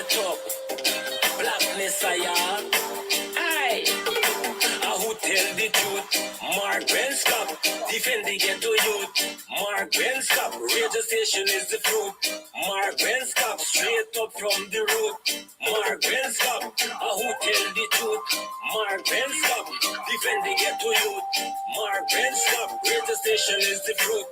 straight up. Blackness I am. Aye. Who tell the truth? Mark Benskop, defend the ghetto youth. Mark Benskop, radio station is the fruit. Mark Benskop, straight up from the root. Mark Benskop, who tell the truth? Mark Benskop, defend the ghetto youth. Mark Benskop, radio station is the fruit.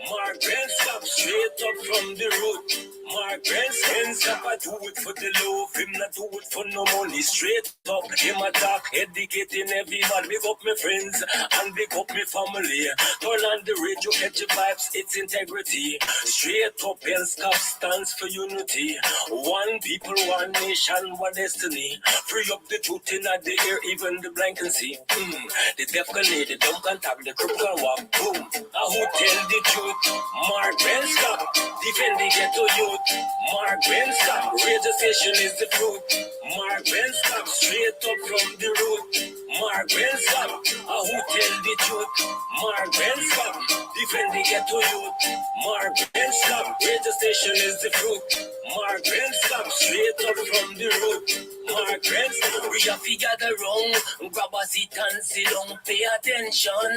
Mark Benskop, straight up from the root. Mark Benskop, I do it for the love, him not do it for no money. Straight up, him attack, educating everyone. Big up my friends and big up my family. Turn on the radio, catch your vibes, it's integrity. Straight up, Benskop stands for unity. One people, one nation, one destiny. Free up the truth in the air, even the blind can see. The deaf can hear, the dumb can talk, the crook can walk. Boom. Who tell the truth? Mark Benskop, defend the ghetto youth. Mark Benskop, radio station is the fruit. Mark Benskop, straight up from the root. Mark Benskop, who tell the truth? Mark Benskop, defend the ghetto youth. Mark Benskop, radio station is the fruit. Mark Benskop, straight up from the root. Mark Benskop, we have to gather round, grab a seat and sit down, pay attention,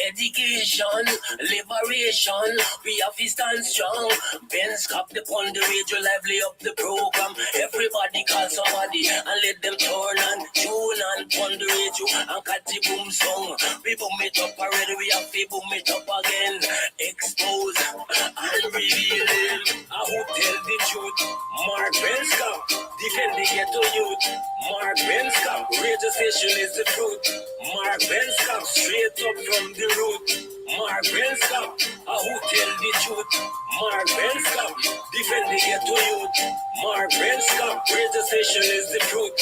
education, liberation, we have to stand strong. Benskop, the on the radio, lively up the program. Everybody call somebody and let them turn and tune and on the radio and catch the boom song. We boom it up already, we have to boom it up again. Expose and reveal him. Who tell the truth? Mark Benskop, defend the ghetto youth. Mark Benskop, radio station is the truth. Mark Benskop, straight up from the root. Mark Benskop, who tell the truth? Mark Benskop, defend the ghetto youth. Mark Benskop, radio station is the truth.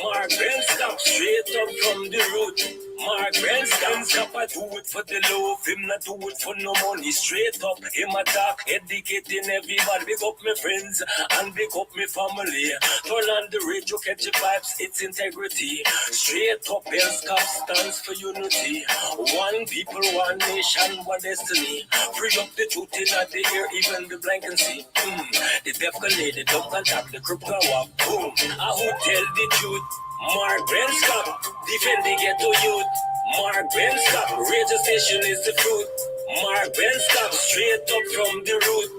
Mark Benskop, straight up from the root. Mark Benskop, I do it for the love, him not do it for no money. Straight up, him attack, educating everybody. Big up my friends and big up my family. Turn on the radio, catch your vibes, it's integrity. Straight up, Benskop stands for unity. One people, one nation, one destiny. Free up the truth in the air, even the blind can see. The deaf can hear, the dumb can talk, the crook can walk. Boom. Who tell the truth? Mark Benskop, defend the ghetto youth. Mark Benskop, radio station is the fruit. Mark Benskop, straight up from the root.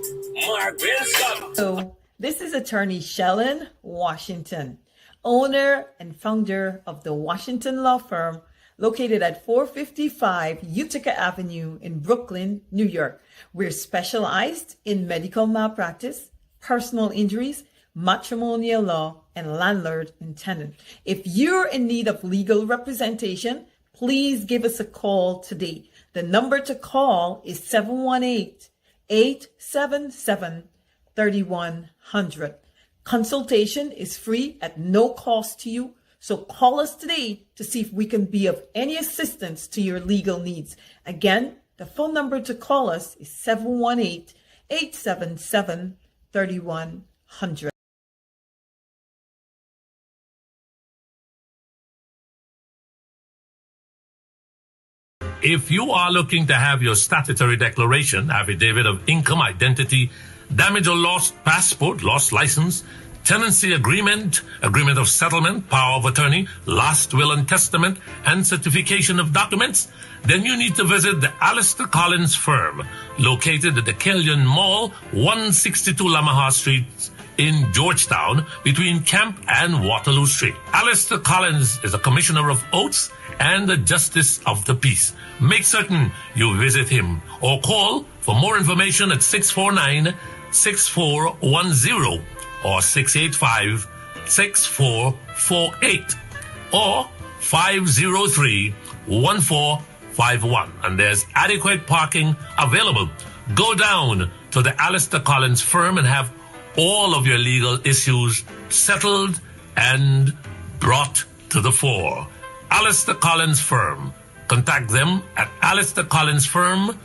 Mark Benskop. So, this is attorney Shellen Washington, owner and founder of the Washington Law Firm, located at 455 Utica Avenue in Brooklyn, New York. We're specialized in medical malpractice, personal injuries, matrimonial law, and landlord and tenant. If you're in need of legal representation, please give us a call today. The number to call is 718-877-3100. Consultation is free at no cost to you. So call us today to see if we can be of any assistance to your legal needs. Again, the phone number to call us is 718-877-3100. If you are looking to have your statutory declaration, affidavit of income, identity, damage or lost passport, lost license, tenancy agreement, agreement of settlement, power of attorney, last will and testament, and certification of documents, then you need to visit the Alistair Collins firm, located at the Killian Mall, 162 Lamaha Street in Georgetown, between Camp and Waterloo Street. Alistair Collins is a commissioner of oaths and a justice of the peace. Make certain you visit him or call for more information at 649-6410 or 685-6448 or 503-1451. And there's adequate parking available. Go down to the Alistair Collins firm and have all of your legal issues settled and brought to the fore. Alistair Collins firm. Contact them at Alistair Collins firm.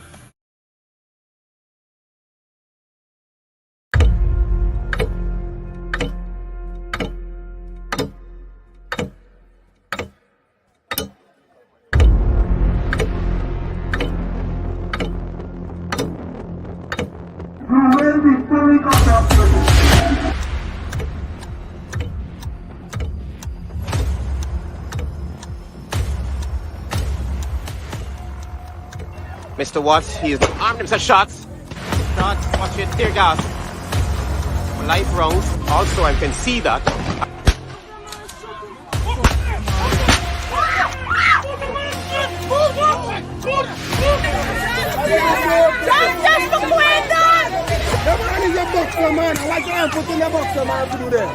Mr. Watts, he is armed himself shots. Shots, watch it, tear gas. Live rounds. Also, I can see that. Just for Quendon! The man is a boxer, man. I like to put in a boxer, man, to do that.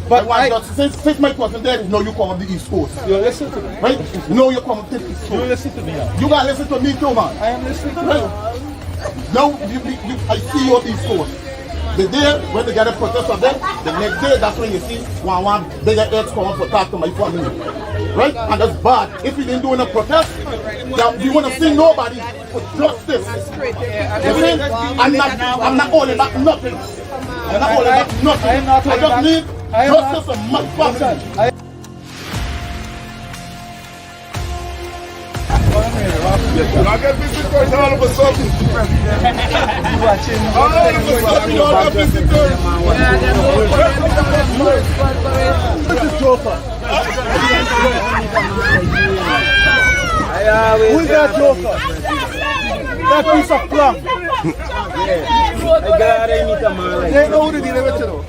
But since my question there is no, you come on the East Coast. You listen to me. Right? No, you come on the East Coast. You listen to me. You gotta listen to me too, man. I am listening to Right? Now, I see you on the East Coast. The day when they get a protest of them, the next day, that's when you see one bigger heads come up to talk to my family. Right? And that's bad. If we didn't do a protest, you want to see nobody for justice. You see? I'm not holding back nothing. I'm not holding back nothing. I just need justice for my family. I get visitors all of a sudden. All of a sudden, This is Joker. Who is that Joker? That piece of plum. They know who to deal with, you know.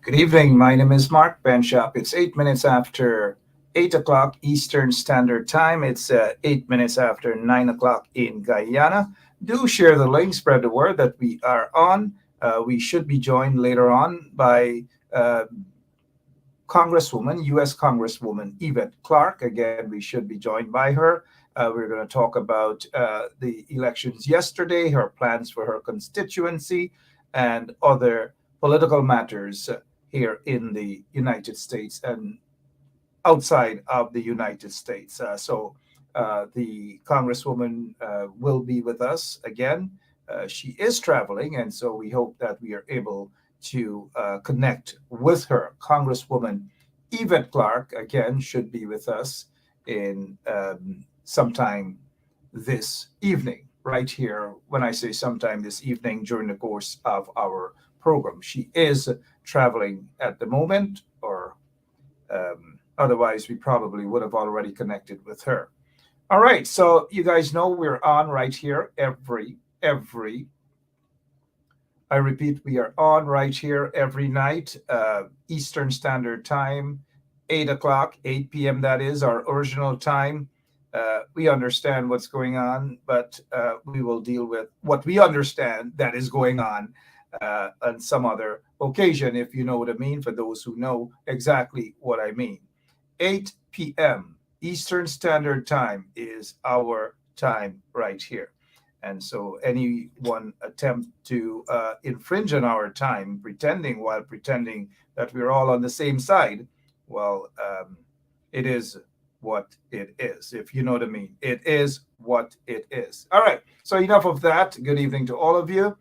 Good evening. My name is Mark Benshop. It's 8 minutes after 8 o'clock Eastern Standard Time. It's 8 minutes after 9 o'clock in Guyana. Do share the link, spread the word that we are on. We should be joined later on by Congresswoman, U.S. Congresswoman Yvette Clark. Again, we should be joined by her. We're going to talk about the elections yesterday, her plans for her constituency, and other political matters here in the United States and outside of the United States. So the Congresswoman will be with us again. She is traveling, and so we hope that we are able to connect with her. Congresswoman Yvette Clark, again, should be with us in sometime this evening, right here. When I say sometime this evening, during the course of our program. She is traveling at the moment, or otherwise we probably would have already connected with her. All right, so you guys know we're on right here I repeat, we are on right here every night, Eastern Standard Time, 8 o'clock, 8 p.m. That is our original time. We understand what's going on, but we will deal with what we understand that is going on some other occasion, if you know what I mean, for those who know exactly what I mean. 8 p.m. Eastern Standard Time is our time right here. And so anyone attempt to infringe on our time, pretending that we're all on the same side, well, it is what it is, if you know what I mean. It is what it is. All right, so enough of that. Good evening to all of you.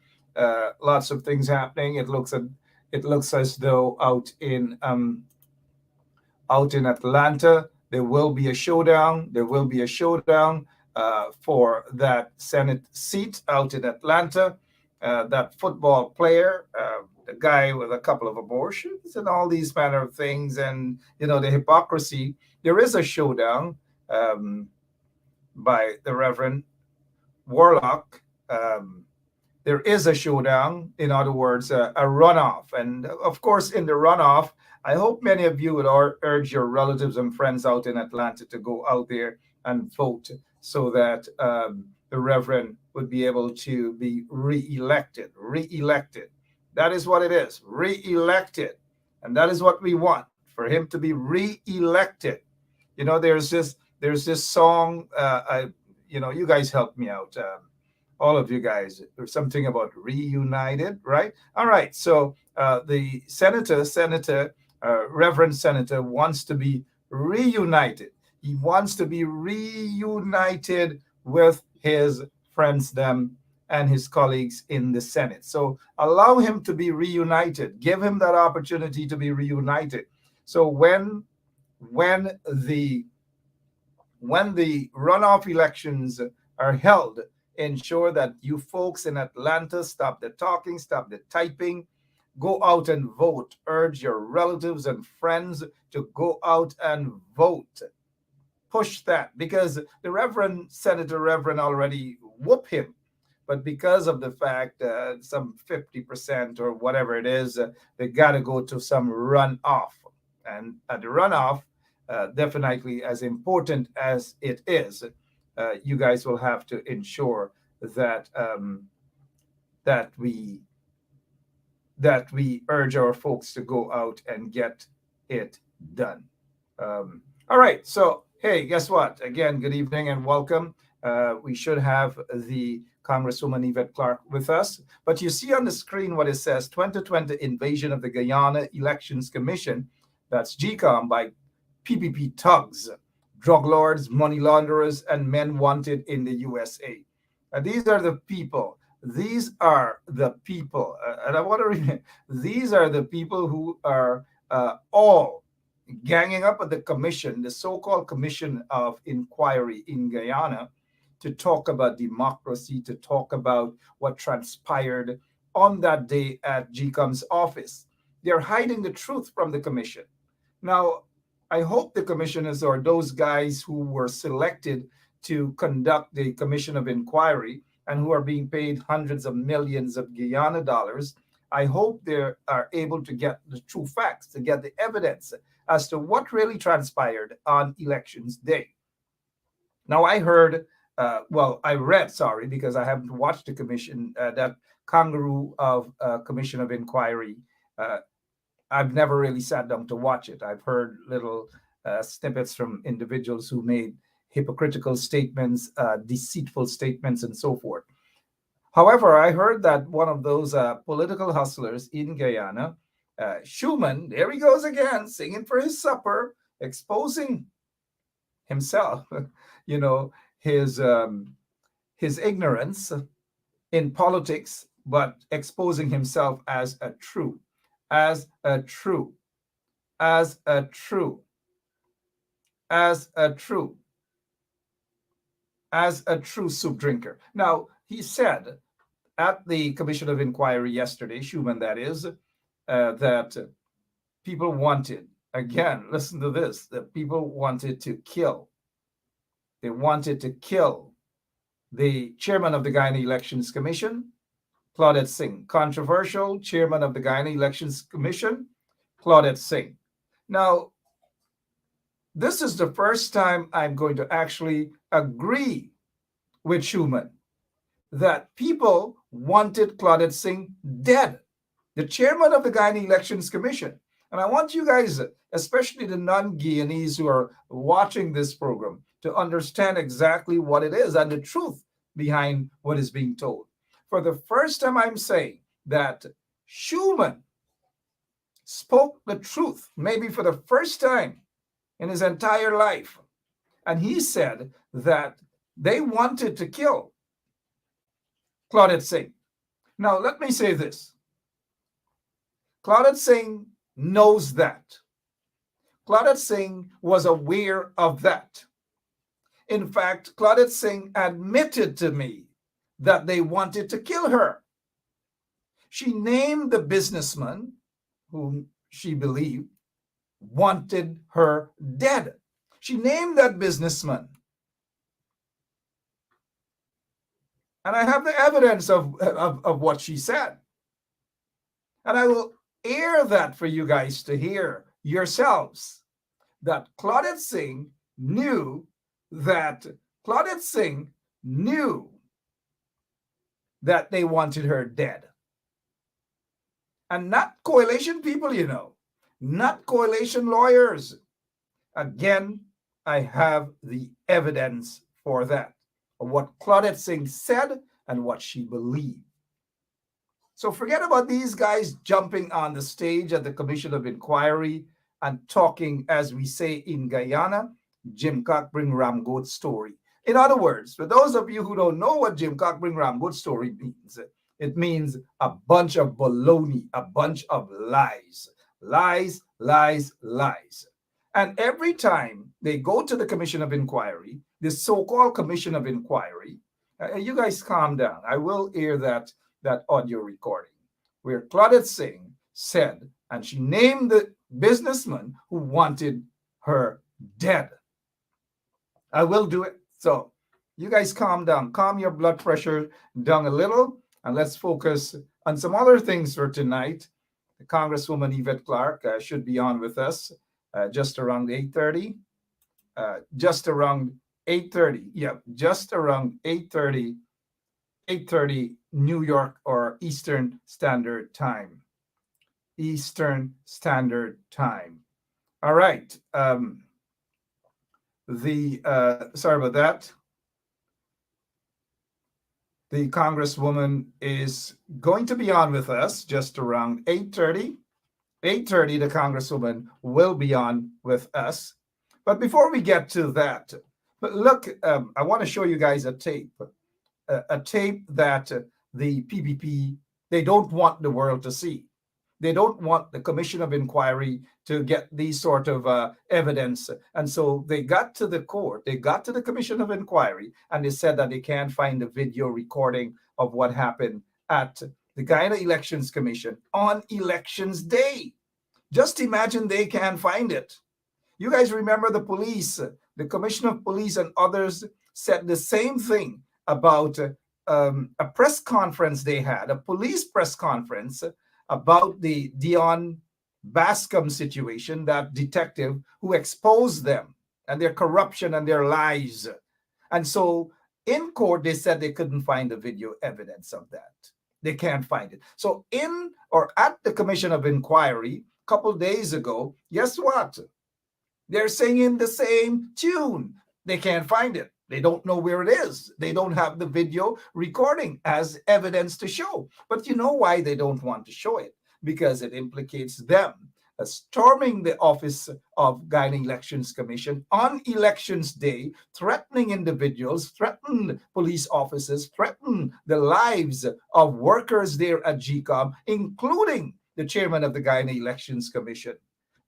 Lots of things happening. It looks as though out in Atlanta there will be a showdown. There will be a showdown for that Senate seat out in Atlanta. That football player, the guy with a couple of abortions and all these manner of things, and the hypocrisy. There is a showdown by the Reverend Warlock. There is a showdown, in other words, a runoff. And of course, in the runoff, I hope many of you would urge your relatives and friends out in Atlanta to go out there and vote so that the Reverend would be able to be reelected. That is what it is, reelected. And that is what we want, for him to be reelected. There's there's this song. You guys help me out. All of you guys. There's something about reunited, right? All right. So the Reverend Senator wants to be reunited. He wants to be reunited with his friends, them, and his colleagues in the Senate. So allow him to be reunited. Give him that opportunity to be reunited. So when the runoff elections are held, ensure that you folks in Atlanta stop the talking, stop the typing, go out and vote. Urge your relatives and friends to go out and vote. Push that, because the Senator already whooped him. But because of the fact some 50% or whatever it is, they got to go to some runoff. And at the runoff, definitely as important as it is, you guys will have to ensure that that we urge our folks to go out and get it done. All right. So, hey, guess what? Again, good evening and welcome. We should have the Congresswoman Yvette Clark with us. But you see on the screen what it says, 2020 invasion of the Guyana Elections Commission. That's GCOM by PPP thugs, drug lords, money launderers, and men wanted in the USA. These are the people. These are the people. And I want to remember, these are the people who are all ganging up at the commission, the so-called Commission of Inquiry in Guyana, to talk about democracy, to talk about what transpired on that day at GCOM's office. They're hiding the truth from the commission. Now, I hope the commissioners or those guys who were selected to conduct the Commission of Inquiry and who are being paid hundreds of millions of Guyana dollars, I hope they are able to get the true facts, to get the evidence as to what really transpired on elections day. Now, I heard, I read, because I haven't watched the commission, that kangaroo of Commission of Inquiry. I've never really sat down to watch it. I've heard little snippets from individuals who made hypocritical statements, deceitful statements, and so forth. However, I heard that one of those political hustlers in Guyana, Schumann, there he goes again, singing for his supper, exposing himself, his ignorance in politics, but exposing himself as a true soup drinker. Now, he said at the Commission of Inquiry yesterday, Schumann that is, that people wanted, again, listen to this, that people wanted to kill. They wanted to kill the chairman of the Guyana Elections Commission, Claudette Singh. Controversial chairman of the Guyana Elections Commission, Claudette Singh. Now, this is the first time I'm going to actually agree with Schumann that people wanted Claudette Singh dead, the chairman of the Guyana Elections Commission. And I want you guys, especially the non-Guyanese who are watching this program, to understand exactly what it is and the truth behind what is being told. For the first time, I'm saying that Schumann spoke the truth, maybe for the first time in his entire life. And he said that they wanted to kill Claudette Singh. Now, let me say this. Claudette Singh knows that. Claudette Singh was aware of that. In fact, Claudette Singh admitted to me that they wanted to kill her. She named the businessman whom she believed wanted her dead. She named that businessman. And I have the evidence of what she said. And I will air that for you guys to hear yourselves, that Claudette Singh knew that they wanted her dead. And not coalition people, not coalition lawyers. Again, I have the evidence for that, of what Claudette Singh said and what she believed. So forget about these guys jumping on the stage at the Commission of Inquiry and talking, as we say in Guyana, Jim Cock bring Ram Goat story. In other words, for those of you who don't know what Jim Cock bring Ram Goat story means, it means a bunch of baloney, a bunch of lies. Lies, lies, lies. And every time they go to the Commission of Inquiry, this so-called Commission of Inquiry, you guys calm down. I will air that audio recording where Claudette Singh said, and she named the businessman who wanted her dead. I will do it. So you guys calm down, calm your blood pressure down a little, and let's focus on some other things for tonight. The Congresswoman Yvette Clark should be on with us just around 8:30. Just around 8:30. Yeah, just around 8:30. 8:30 New York or Eastern Standard Time. Eastern Standard Time. All right. Sorry about that. The Congresswoman is going to be on with us just around 8:30. 8:30, the Congresswoman will be on with us. But before we get to that, look, I want to show you guys a tape that the PPP, they don't want the world to see. They don't want the Commission of Inquiry to get these sort of evidence. And so they got to the court, they got to the Commission of Inquiry, and they said that they can't find a video recording of what happened at the Guyana Elections Commission on Elections Day. Just imagine they can't find it. You guys remember the police, the Commission of Police and others said the same thing about a press conference they had, a police press conference about the Dion Bascom situation, that detective who exposed them and their corruption and their lies. And so in court, they said they couldn't find the video evidence of that. They can't find it. So in or at the Commission of Inquiry, a couple days ago, guess what? They're singing the same tune. They can't find it. They don't know where it is. They don't have the video recording as evidence to show. But you know why they don't want to show it? Because it implicates them storming the office of Guyana Elections Commission on Elections Day, threatening individuals, threatening police officers, threatening the lives of workers there at GCOM, including the chairman of the Guyana Elections Commission.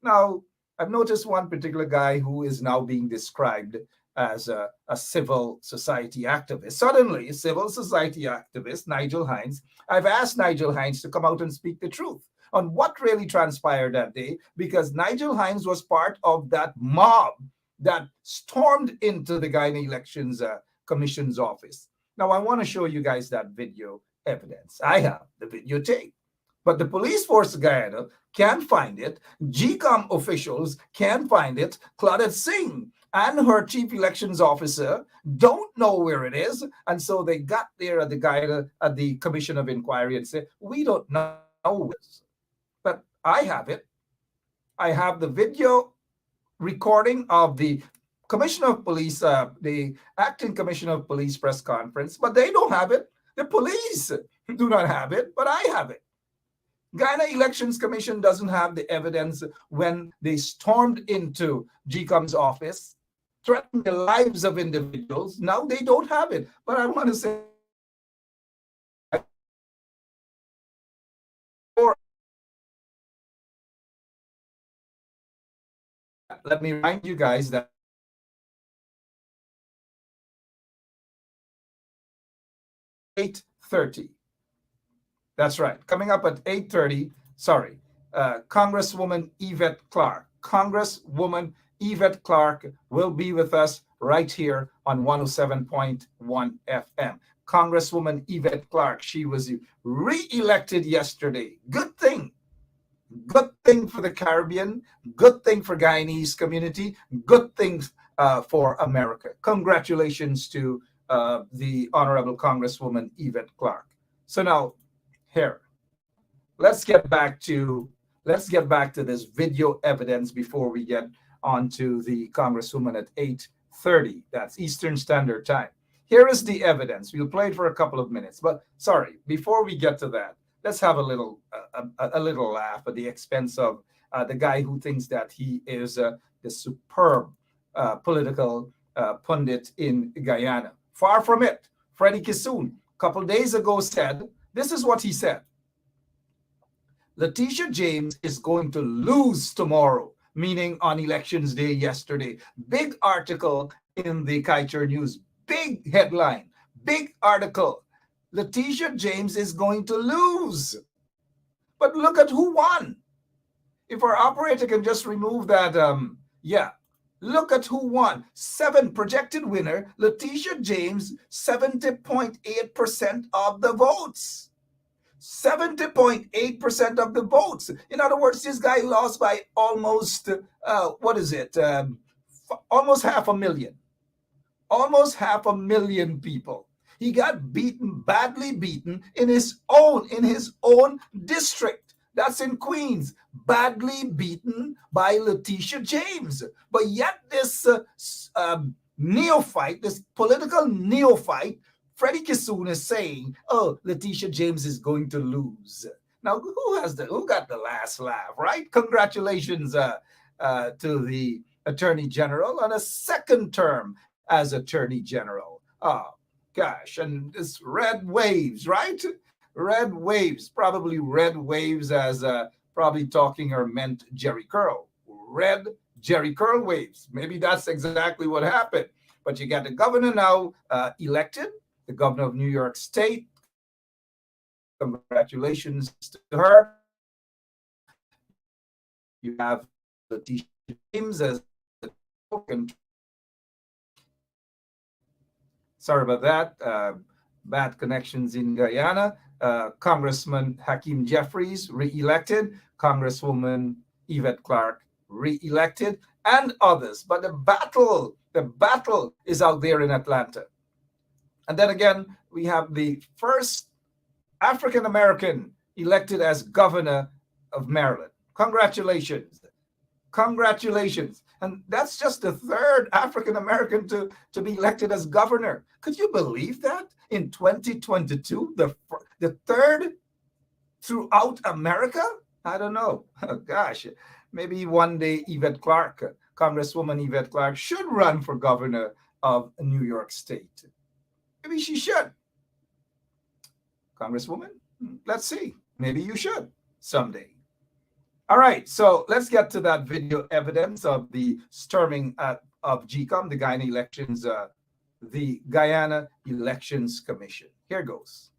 Now, I've noticed one particular guy who is now being described as a civil society activist. Suddenly, a civil society activist, Nigel Heinz, I've asked Nigel Heinz to come out and speak the truth on what really transpired that day, because Nigel Heinz was part of that mob that stormed into the Guyana Elections Commission's office. Now, I want to show you guys that video evidence. I have the videotape. But the police force of Guyana can't find it. GCOM officials can't find it. Claudette Singh and her chief elections officer don't know where it is. And so they got there at the Guyana, at the Commission of Inquiry, and said, we don't know this. But I have it. I have the video recording of the Commissioner of Police, the acting Commissioner of Police press conference, but they don't have it. The police do not have it, but I have it. Guyana Elections Commission doesn't have the evidence when they stormed into GCOM's office, threatened the lives of individuals. Now they don't have it. But I want to say, let me remind you guys that 8:30. That's right. Coming up at 8:30, Congresswoman Yvette Clark. Congresswoman Yvette Clark will be with us right here on 107.1 FM. Congresswoman Yvette Clark, she was re-elected yesterday. Good thing. Good thing for the Caribbean. Good thing for Guyanese community. Good thing for America. Congratulations to the Honorable Congresswoman Yvette Clark. So now, here, let's get back to this video evidence before we get on to the Congresswoman at 8:30. That's Eastern Standard Time. Here is the evidence. We'll play it for a couple of minutes. But sorry, before we get to that, let's have a little laugh at the expense of the guy who thinks that he is the superb political pundit in Guyana. Far from it. Freddie Kissoon, a couple days ago, said, this is what he said. Letitia James is going to lose tomorrow, meaning on Elections Day yesterday. Big article in the Kaiser News. Big headline. Big article. Letitia James is going to lose. But look at who won. If our operator can just remove that, look at who won. 7 projected winner, Letitia James, 70.8% of the votes. 70.8% of the votes. In other words, this guy lost by almost, almost 500,000. Almost 500,000 people. He got beaten, badly beaten in his own district. That's in Queens, badly beaten by Letitia James. But yet this neophyte, this political neophyte, Freddie Kissoon is saying, oh, Letitia James is going to lose. Now, who got the last laugh, right? Congratulations to the Attorney General on a second term as Attorney General. Oh, gosh, and this red waves, right? Red waves, probably red waves as probably talking or meant Jerry Curl. Red Jerry Curl waves. Maybe that's exactly what happened. But you got the governor now elected, the governor of New York State. Congratulations to her. You have Letitia James as the token. Sorry about that. Bad connections in Guyana. Congressman Hakeem Jeffries re-elected, Congresswoman Yvette Clark re-elected, and others. But the battle is out there in Atlanta. And then again, we have the first African American elected as governor of Maryland. Congratulations. Congratulations. And that's just the third African American to be elected as governor. Could you believe that? In 2022, the third throughout America? I don't know. Oh, gosh, maybe one day Yvette Clark, Congresswoman Yvette Clark, should run for governor of New York State. Maybe she should. Congresswoman, let's see. Maybe you should someday. All right, so let's get to that video evidence of the storming of GCOM, the Guyana elections, the Guyana Elections Commission. Here goes.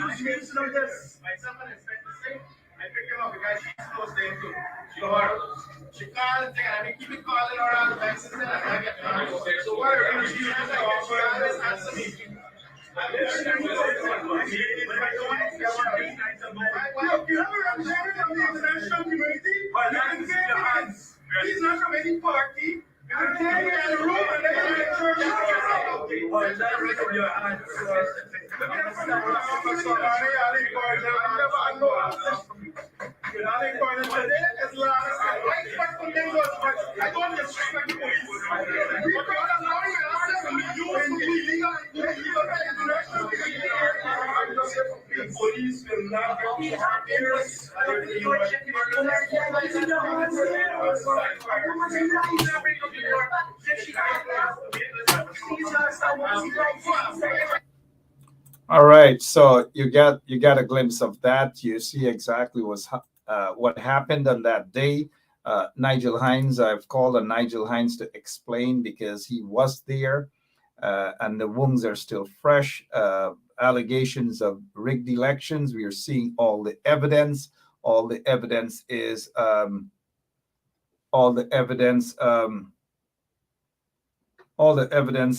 Myself and expect to say, I picked him up because she's close there too. She called and I keep calling her all the time since then. I get her. So whatever she has, I get she always answer me. International community, he's not from any party. I'm in a room and they're in a church. Police will not be All right, so you got a glimpse of that. You see exactly what happened on that day. Nigel Heinz, I've called on Nigel Heinz to explain because he was there, and the wounds are still fresh. Allegations of rigged elections. We are seeing all the evidence. All the evidence is all the evidence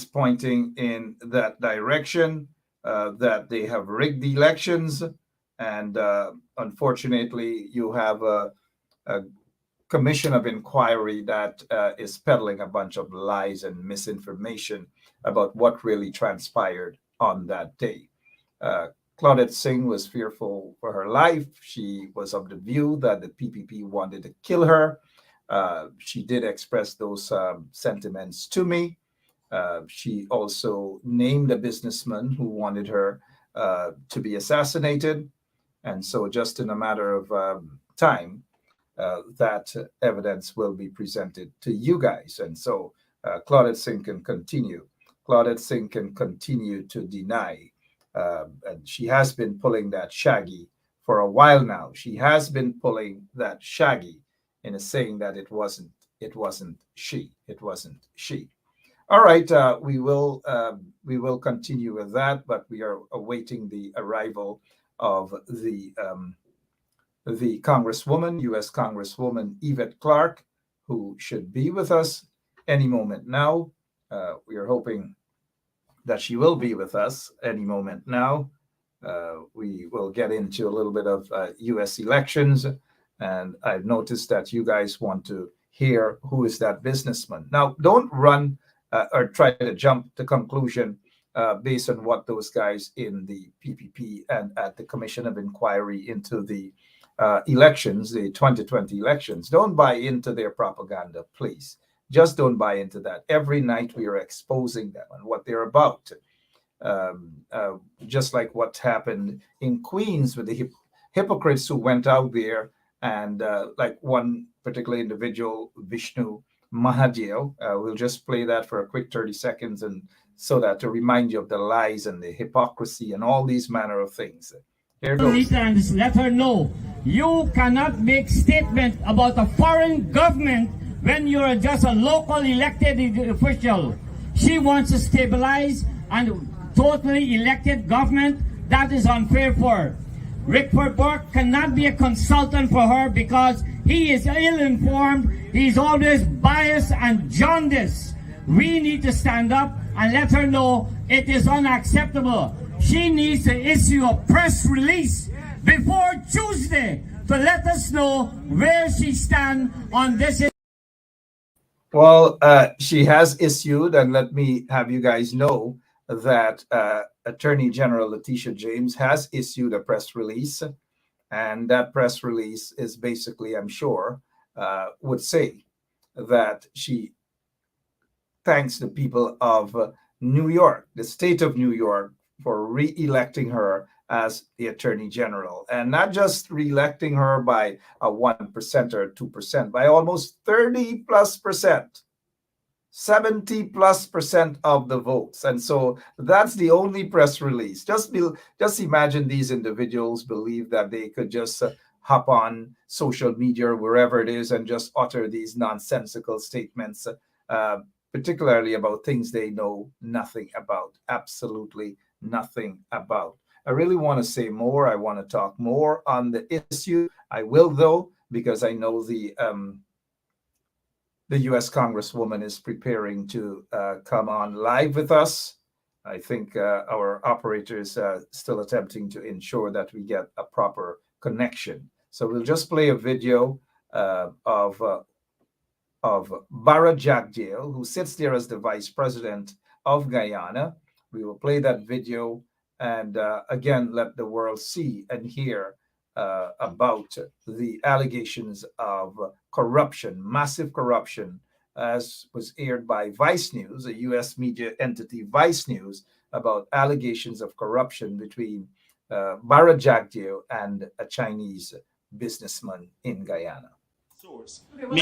pointing in that direction, that they have rigged the elections. And unfortunately, you have a commission of inquiry that is peddling a bunch of lies and misinformation about what really transpired on that day. Claudette Singh was fearful for her life. She was of the view that the PPP wanted to kill her. She did express those sentiments to me. She also named a businessman who wanted her to be assassinated. And so just in a matter of time, that evidence will be presented to you guys. And so Claudette Singh can continue. Claudette Singh can continue to deny. And she has been pulling that shaggy for a while now. She has been pulling that shaggy in saying that it wasn't she. All right, we will continue with that, but we are awaiting the arrival of the Congresswoman, U.S. Congresswoman Yvette Clark, who should be with us any moment now. We are hoping that she will be with us any moment now. We will get into a little bit of U.S. elections, and I've noticed that you guys want to hear who is that businessman. Now, don't run or try to jump to conclusion based on what those guys in the PPP and at the Commission of Inquiry into the elections, the 2020 elections. Don't buy into their propaganda, please. Just don't buy into that. Every night we are exposing them and what they're about. Just like what happened in Queens with the hypocrites who went out there and like one particular individual, Vishnu Mahadev. We'll just play that for a quick 30 seconds and so that to remind you of the lies and the hypocrisy and all these manner of things. Here goes. Let her know you cannot make statement about a foreign government when you're just a local elected official. She wants to stabilize and totally elected government. That is unfair for her. Rickford Burke cannot be a consultant for her because he is ill-informed. He's always biased and jaundiced. We need to stand up and let her know it is unacceptable. She needs to issue a press release before Tuesday to let us know where she stands on this. Well, she has issued, and let me have you guys know that Attorney General Letitia James has issued a press release, and that press release is basically, I'm sure, would say that she thanks the people of New York, the state of New York, for re-electing her as the Attorney General, and not just re-electing her by a 1% or 2%, by almost 30+%. 70+% of the votes. And so that's the only press release. Just imagine these individuals believe that they could just hop on social media or wherever it is and just utter these nonsensical statements, particularly about things they know nothing about, absolutely nothing about. I really want to say more. I want to talk more on the issue. I will, though, because I know the U.S. Congresswoman is preparing to come on live with us. I think our operator is still attempting to ensure that we get a proper connection. So we'll just play a video of Barra Jagdeo, who sits there as the vice president of Guyana. We will play that video and again let the world see and hear about the allegations of corruption, massive corruption, as was aired by Vice News, a U.S. media entity, Vice News, about allegations of corruption between Barra Jagdeo and a Chinese businessman in Guyana. Source. Okay, well,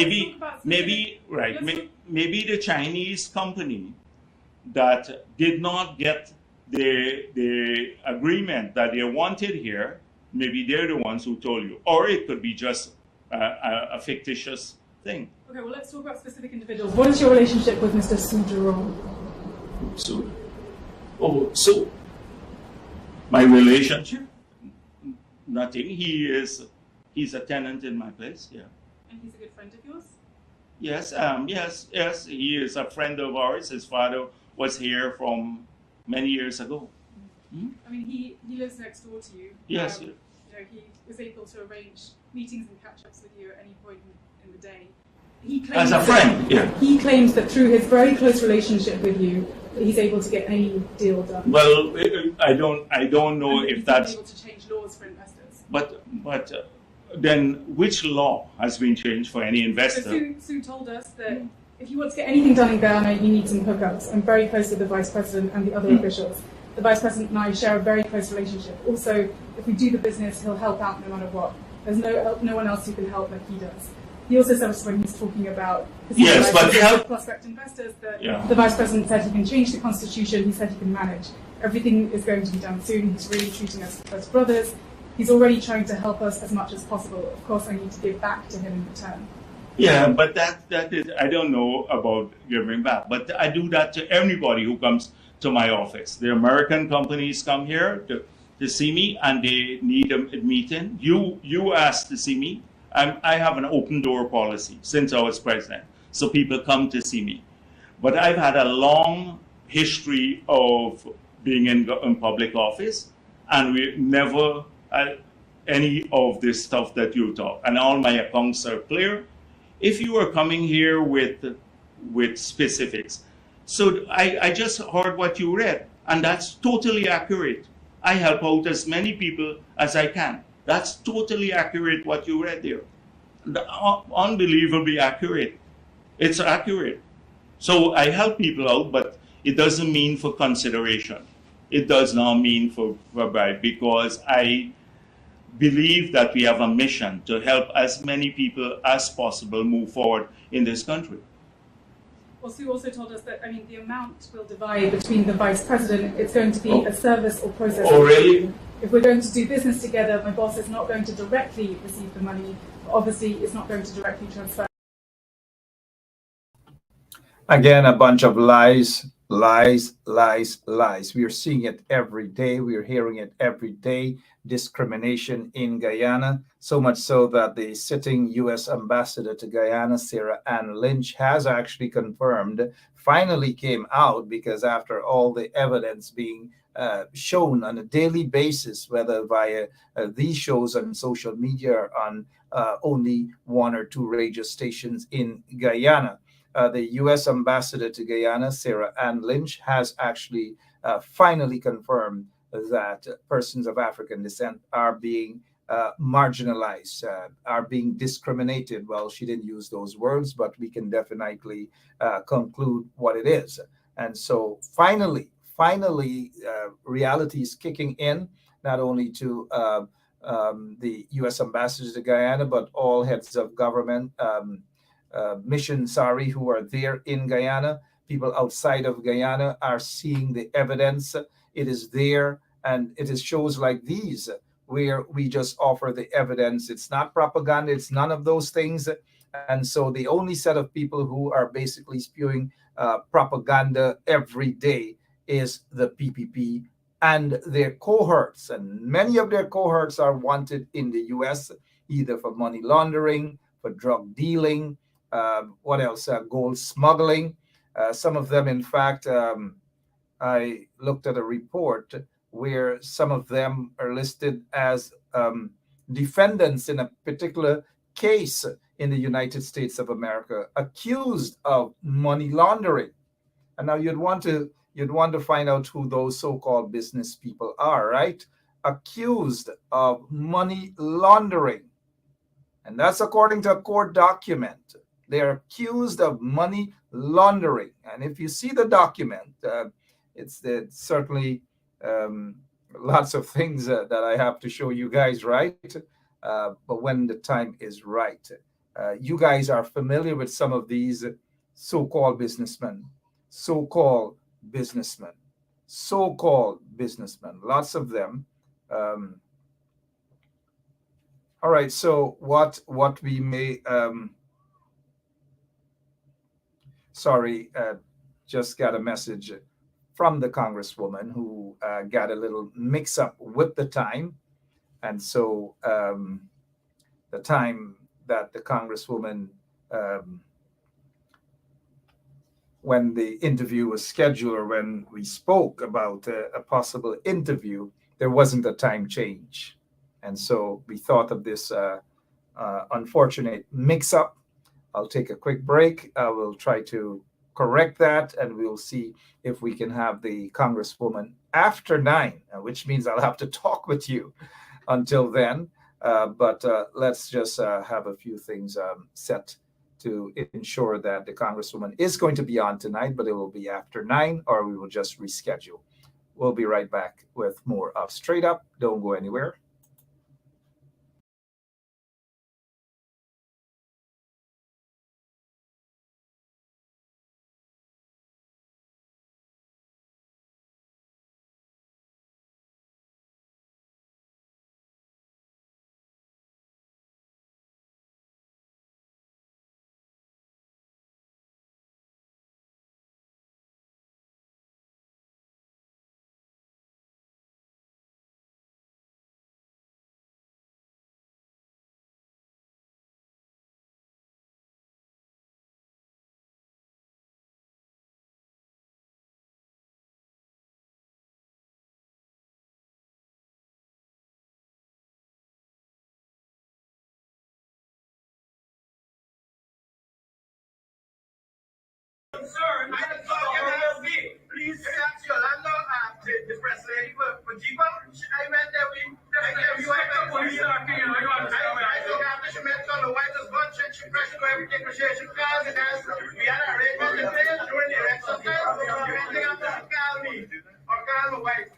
Maybe the Chinese company that did not get the agreement that they wanted here, maybe they're the ones who told you, or it could be just a fictitious thing. Okay, well, let's talk about specific individuals. What is your relationship with Mr. Su Jerome? So my relationship? Nothing. He's a tenant in my place. Yeah. And he's a good friend of yours? Yes. Yes. He is a friend of ours. His father was here from many years ago. I mean, he lives next door to you. Yes. You know, he was able to arrange meetings and catch-ups with you at any point in the day. He claims As a friend, yeah. He claims that through his very close relationship with you, that he's able to get any deal done. Well, I don't know if that's. He's able to change laws for investors. But then which law has been changed for any investor? So Sue told us that if you want to get anything done in Guyana, you need some hookups. I'm very close with the Vice President and the other officials. The Vice President and I share a very close relationship. Also, if we do the business, he'll help out no matter what. There's no one else who can help like he does. He also said when he's talking about prospect investors that the Vice President said he can change the Constitution. He said he can manage. Everything is going to be done soon. He's really treating us as brothers. He's already trying to help us as much as possible. Of course, I need to give back to him in return. Yeah, but that is, I don't know about giving back, but I do that to everybody who comes to my office. The American companies come here to see me and they need a meeting. You asked to see me. I have an open door policy since I was president, so people come to see me. But I've had a long history of being in public office, and we never had any of this stuff that you talk. And all my accounts are clear. If you are coming here with specifics, so I just heard what you read, and that's totally accurate. I help out as many people as I can. That's totally accurate what you read there. Unbelievably accurate. It's accurate. So I help people out, but it doesn't mean for consideration. It does not mean for bribe, because I believe that we have a mission to help as many people as possible move forward in this country. Well, Sue also told us that, the amount will divide between the Vice President. It's going to be a service or process. Oh, really? If we're going to do business together, my boss is not going to directly receive the money. Obviously, it's not going to directly transfer. Again, a bunch of lies. We are seeing it every day. We are hearing it every day. Discrimination in Guyana, so much so that the sitting U.S. ambassador to Guyana, Sarah Ann Lynch, has actually confirmed, finally came out, because after all the evidence being shown on a daily basis, whether via these shows on social media or on only one or two radio stations in Guyana, the U.S. ambassador to Guyana, Sarah Ann Lynch, has actually finally confirmed that persons of African descent are being marginalized, are being discriminated. Well, she didn't use those words, but we can definitely conclude what it is. And so finally, reality is kicking in, not only to the U.S. ambassador to Guyana, but all heads of government, missions, who are there in Guyana. People outside of Guyana are seeing the evidence. It is there, and it is shows like these where we just offer the evidence. It's not propaganda. It's none of those things. And so the only set of people who are basically spewing propaganda every day is the PPP and their cohorts, and many of their cohorts are wanted in the U.S. either for money laundering, for drug dealing, what else? Gold smuggling. Some of them, in fact, I looked at a report where some of them are listed as defendants in a particular case in the United States of America, accused of money laundering. And now you'd want to find out who those so-called business people are, right? Accused of money laundering. And that's according to a court document. They're accused of money laundering. And if you see the document, it's certainly lots of things that I have to show you guys, right? But when the time is right, you guys are familiar with some of these so-called businessmen, so-called businessmen, lots of them. All right, so what we may, just got a message from the Congresswoman who got a little mix up with the time. And so the time that the Congresswoman, when the interview was scheduled, or when we spoke about a possible interview, there wasn't a time change. And so we thought of this unfortunate mix-up. I'll take a quick break. I will try to correct that, and we'll see if we can have the Congresswoman after 9, which means I'll have to talk with you until then. But let's just have a few things set to ensure that the Congresswoman is going to be on tonight, but it will be after 9, or we will just reschedule. We'll be right back with more of Straight Up. Don't go anywhere. Concern, please ask your landlord the press lady for Jeepa. I meant that we you have police are here. I don't have to met on the white as bunch and she pressure everything appreciation cars and as we had a arrangement in place during the election time. You have to call me or call my wife.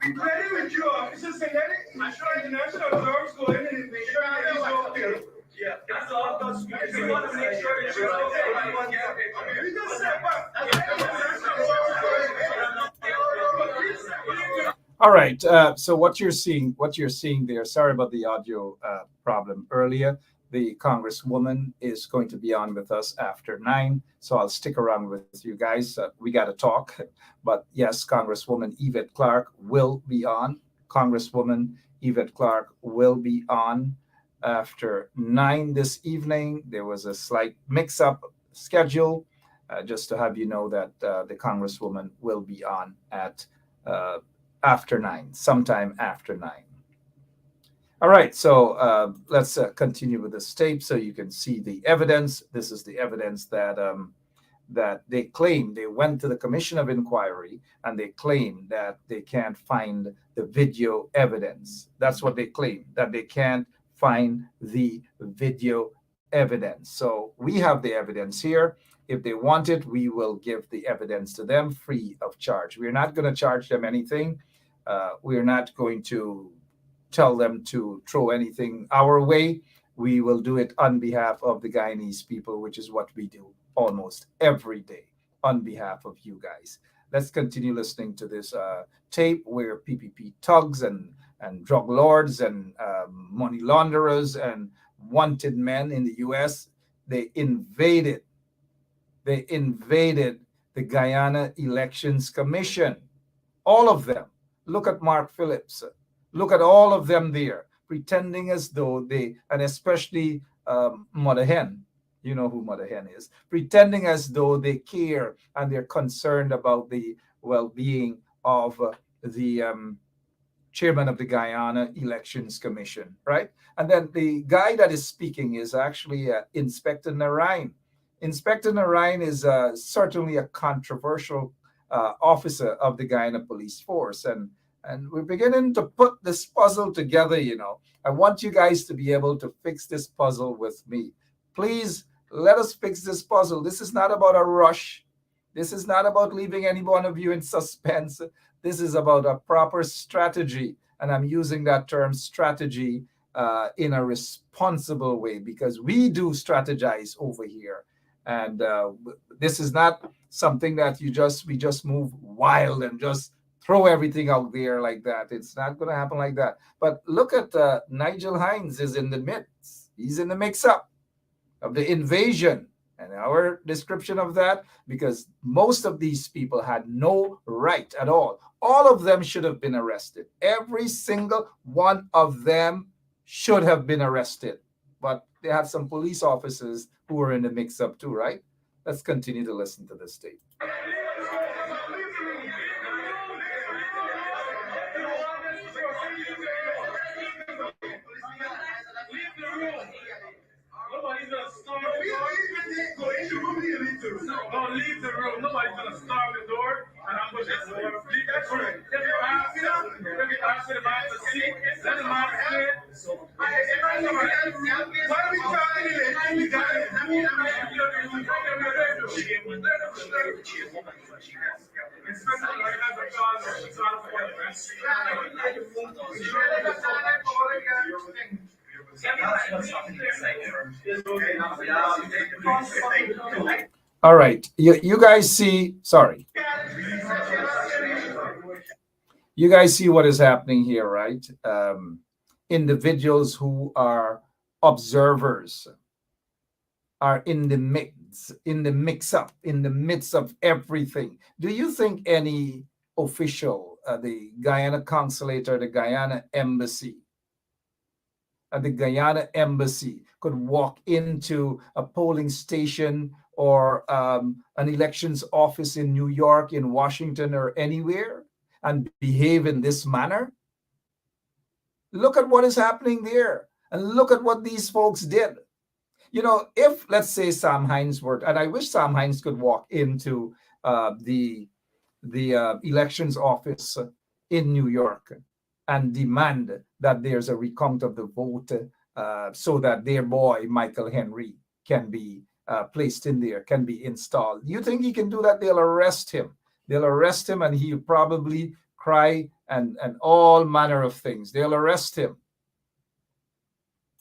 We ready with you, officer Senate. I'm sure international observers go in and make sure everything's okay. Yeah, that's all. We want to make sure it's okay. We just step up. All right. So what you're seeing there. Sorry about the audio problem earlier. The Congresswoman is going to be on with us after 9, so I'll stick around with you guys. We got to talk, but yes, Congresswoman Yvette Clark will be on. Congresswoman Yvette Clark will be on after 9 this evening. There was a slight mix-up schedule, just to have you know that the Congresswoman will be on at after 9, sometime after 9. All right, so let's continue with this tape so you can see the evidence. This is the evidence that that they claim. They went to the Commission of Inquiry and they claim that they can't find the video evidence. That's what they claim, that they can't find the video evidence. So we have the evidence here. If they want it, we will give the evidence to them free of charge. We're not going to charge them anything. We're not going to tell them to throw anything our way. We will do it on behalf of the Guyanese people, which is what we do almost every day on behalf of you guys. Let's continue listening to this tape where PPP thugs and drug lords and money launderers and wanted men in the U.S., they invaded the Guyana Elections Commission. All of them. Look at Mark Phillips. Look at all of them there, pretending as though they, and especially Mother Hen, you know who Mother Hen is, pretending as though they care and they're concerned about the well-being of the chairman of the Guyana Elections Commission, right? And then the guy that is speaking is actually Inspector Narain. Inspector Narain is certainly a controversial officer of the Guyana Police Force. And we're beginning to put this puzzle together, you know. I want you guys to be able to fix this puzzle with me. Please let us fix this puzzle. This is not about a rush. This is not about leaving any one of you in suspense. This is about a proper strategy. And I'm using that term strategy in a responsible way, because we do strategize over here. And this is not something that we just move wild and just throw everything out there like that. It's not going to happen like that. But look at Nigel Heinz is in the midst. He's in the mix-up of the invasion. And our description of that, because most of these people had no right at all. All of them should have been arrested. Every single one of them should have been arrested. But they had some police officers who were in the mix-up too, right? Let's continue to listen to this tape. Nobody's gonna storm the door. Go in the room, leave the room. Don't leave the room. Nobody's gonna storm the door. And I'm going to leave that room. Let me ask the man to see. Let the man sit. Why are we talking in the All right, you guys see, sorry. You guys see what is happening here, right? Individuals who are observers are in the mix-up, in the midst of everything. Do you think any official, the Guyana consulate or the Guyana embassy, could walk into a polling station or an elections office in New York, in Washington, or anywhere and behave in this manner? Look at what is happening there, and look at what these folks did. You know, if, let's say, Sam Heinz were, and I wish Sam Heinz could walk into the elections office in New York and demand that there's a recount of the vote so that their boy, Michael Henry, can be placed in there, can be installed. You think he can do that? They'll arrest him. They'll arrest him, and he'll probably cry and all manner of things. They'll arrest him.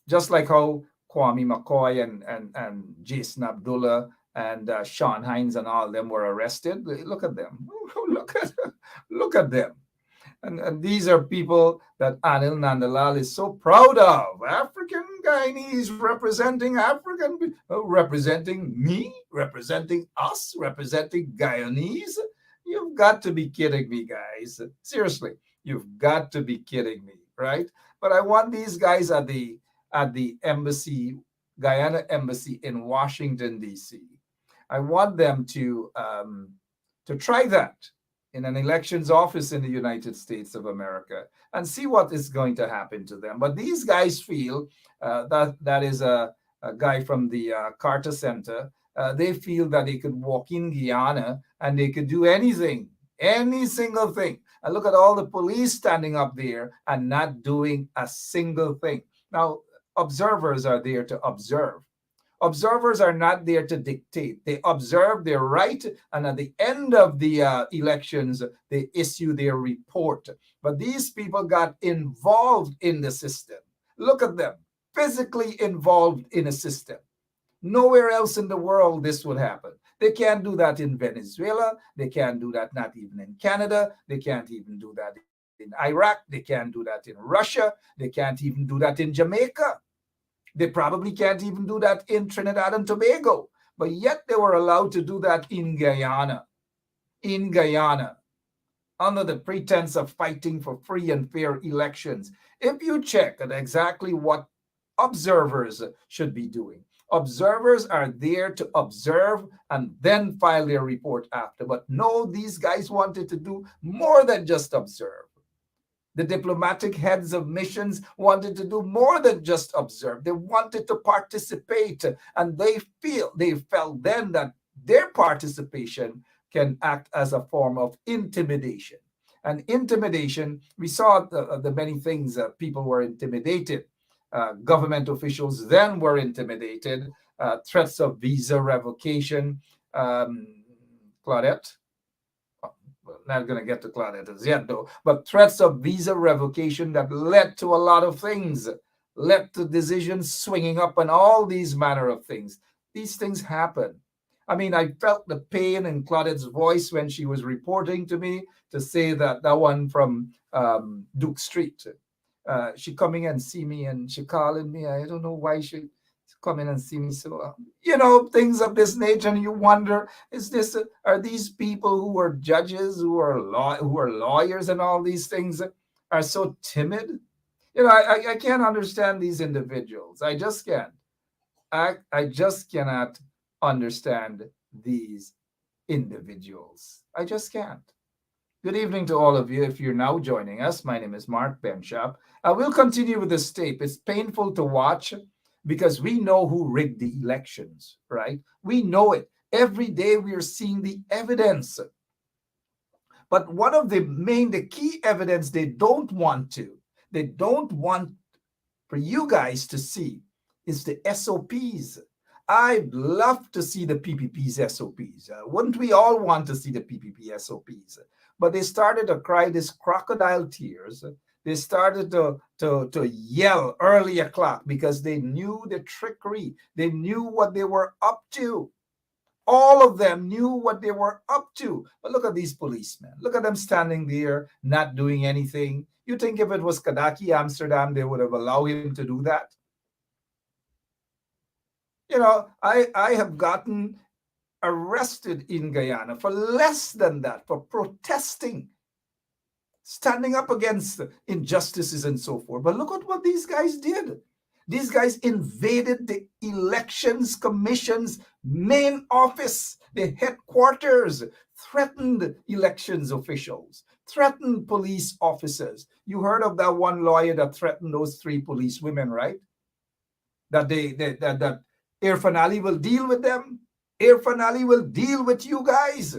Just like how Kwame McCoy and Jason Abdullah and Sean Hines and all them were arrested. Look at them. Look at them. And these are people that Anil Nandalal is so proud of. African Guyanese representing representing me, representing us, representing Guyanese. You've got to be kidding me, guys. Seriously, you've got to be kidding me, right? But I want these guys at the embassy, Guyana embassy in Washington, D.C. I want them to try that in an elections office in the United States of America and see what is going to happen to them. But these guys feel that is a guy from the Carter Center. They feel that they could walk in Guyana and they could do anything, any single thing. And look at all the police standing up there and not doing a single thing. Now, observers are there to observe. Observers are not there to dictate. They observe, their right, and at the end of the elections, they issue their report. But these people got involved in the system. Look at them, physically involved in a system. Nowhere else in the world this would happen. They can't do that in Venezuela. They can't do that not even in Canada. They can't even do that in Iraq. They can't do that in Russia. They can't even do that in Jamaica. They probably can't even do that in Trinidad and Tobago. But yet they were allowed to do that in Guyana. In Guyana. under the pretense of fighting for free and fair elections. If you check at exactly what observers should be doing, observers are there to observe and then file their report after. But no, these guys wanted to do more than just observe. The diplomatic heads of missions wanted to do more than just observe. They wanted to participate, and they felt then that their participation can act as a form of intimidation. And intimidation, we saw the many things people were intimidated. Government officials then were intimidated. Threats of visa revocation. Claudette? Not going to get to Claudette as yet, though. But threats of visa revocation that led to a lot of things, led to decisions swinging up and all these manner of things. These things happen. I mean, I felt the pain in Claudette's voice when she was reporting to me to say that one from Duke Street, she coming and see me and she calling me. I don't know why she come in and see me. So, things of this nature. And you wonder, are these people who are judges, who are lawyers and all these things are so timid? I can't understand these individuals. I just can't. I just cannot understand these individuals. I just can't. Good evening to all of you. If you're now joining us, my name is Mark Benshop. I will continue with this tape. It's painful to watch because we know who rigged the elections, right? We know it. Every day we are seeing the evidence. But one of the key evidence they don't want for you guys to see is the SOPs. I'd love to see the PPP's SOPs. Wouldn't we all want to see the PPP SOPs? But they started to cry this crocodile tears. They started to yell early o'clock because they knew the trickery. They knew what they were up to. All of them knew what they were up to. But look at these policemen. Look at them standing there, not doing anything. You think if it was Kadaki, Amsterdam, they would have allowed him to do that? I have gotten arrested in Guyana for less than that, for protesting, standing up against injustices and so forth. But look at what these guys did. These guys invaded the Elections Commission's main office, the headquarters, threatened elections officials, threatened police officers. You heard of that one lawyer that threatened those 3 police women, right? That that Irfan Ali will deal with them. Irfan Ali will deal with you guys.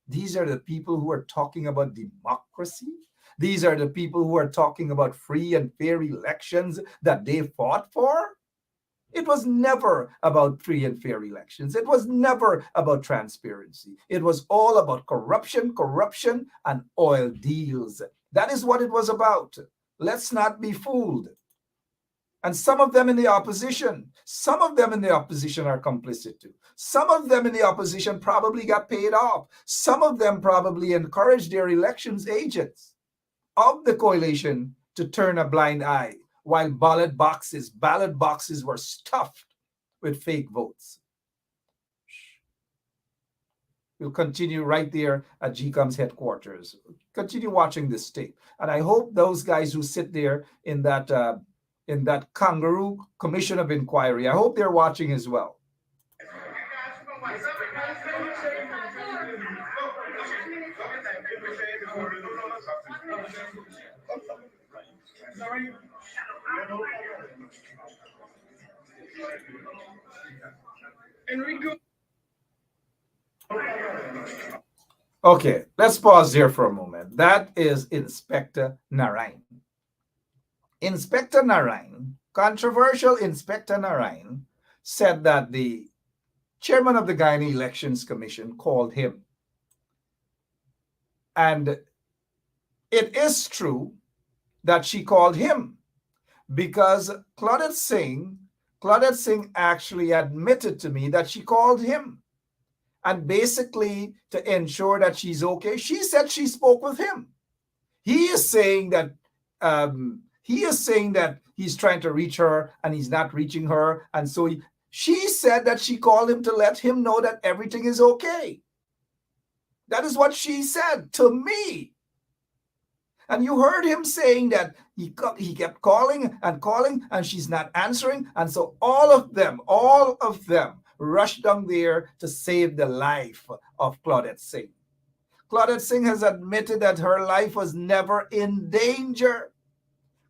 These are the people who are talking about democracy. These are the people who are talking about free and fair elections that they fought for. It was never about free and fair elections. It was never about transparency. It was all about corruption, and oil deals. That is what it was about. Let's not be fooled. And some of them in the opposition are complicit too. Some of them in the opposition probably got paid off. Some of them probably encouraged their elections agents of the coalition to turn a blind eye while ballot boxes were stuffed with fake votes. We'll continue right there at GCOM's headquarters. Continue watching this tape. And I hope those guys who sit there in that kangaroo commission of inquiry, I hope they're watching as well. Okay, let's pause here for a moment. That is Inspector Narain. Inspector Narain, controversial Inspector Narain, said that the chairman of the Guyana Elections Commission called him. And it is true that she called him because Claudette Singh actually admitted to me that she called him. And basically to ensure that she's okay, she said she spoke with him. He is saying that he's trying to reach her and he's not reaching her. And so she said that she called him to let him know that everything is okay. That is what she said to me. And you heard him saying that he kept calling and she's not answering. And so all of them rushed down there to save the life of Claudette Singh. Claudette Singh has admitted that her life was never in danger.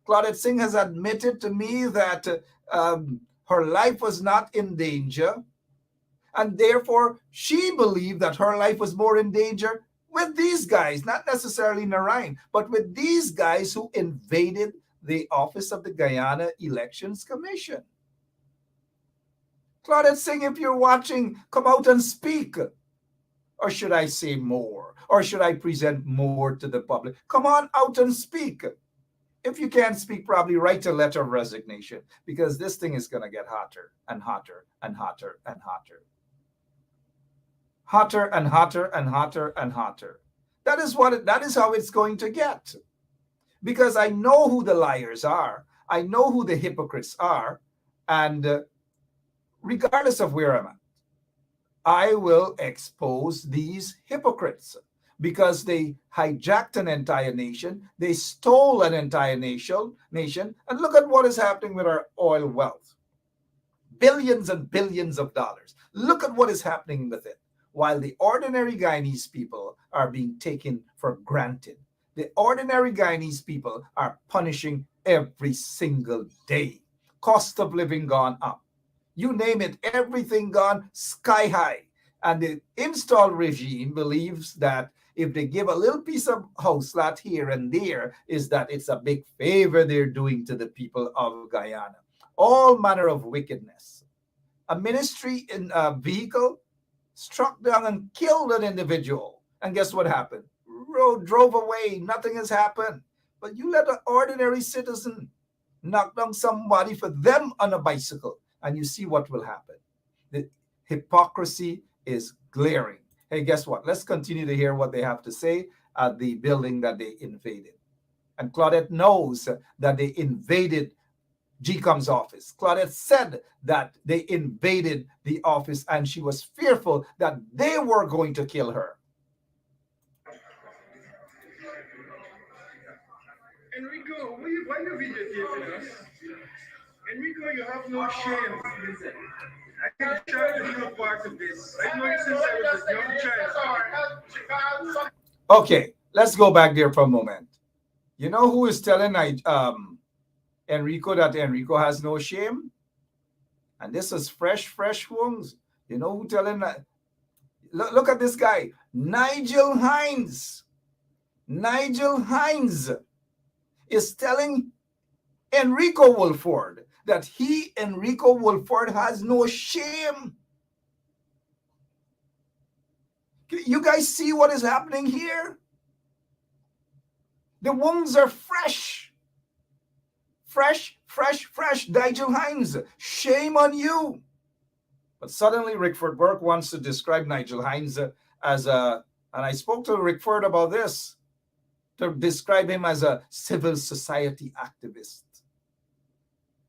Claudette Singh has admitted to me that her life was not in danger. And therefore, she believed that her life was more in danger with these guys, not necessarily Narayan, but with these guys who invaded the office of the Guyana Elections Commission. Claudette Singh, if you're watching, come out and speak. Or should I say more? Or should I present more to the public? Come on out and speak. If you can't speak, probably write a letter of resignation, because this thing is going to get hotter and hotter and hotter and hotter. Hotter and hotter and hotter and hotter. That is how it's going to get. Because I know who the liars are. I know who the hypocrites are. And regardless of where I'm at, I will expose these hypocrites, because they hijacked an entire nation. They stole an entire nation. And look at what is happening with our oil wealth. Billions and billions of dollars. Look at what is happening with it. While the ordinary Guyanese people are being taken for granted. The ordinary Guyanese people are punishing every single day. Cost of living gone up. You name it, everything gone sky high. And the install regime believes that if they give a little piece of house lot here and there, is that it's a big favor they're doing to the people of Guyana. All manner of wickedness. A ministry in a vehicle struck down and killed an individual. And guess what happened? Road drove away. Nothing has happened. But you let an ordinary citizen knock down somebody for them on a bicycle, and you see what will happen. The hypocrisy is glaring. Hey, guess what? Let's continue to hear what they have to say at the building that they invaded. And Claudette knows that they invaded GCOM's office. Claudette said that they invaded the office, and she was fearful that they were going to kill her. Enrico, why you videotaping us? Enrico, you have no shame. I can try to be a part of this. I know you since I was a young child. Okay, let's go back there for a moment. You know who is telling Enrico that Enrico has no shame? And this is fresh wounds. You know who telling that? Look at this guy, Nigel Heinz. Nigel Heinz is telling Enrico Woolford that Enrico Woolford, has no shame. You guys see what is happening here? The wounds are fresh. Fresh. Nigel Heinz, shame on you. But suddenly Rickford Burke wants to describe Nigel Heinz as and I spoke to Rickford about this, to describe him as a civil society activist.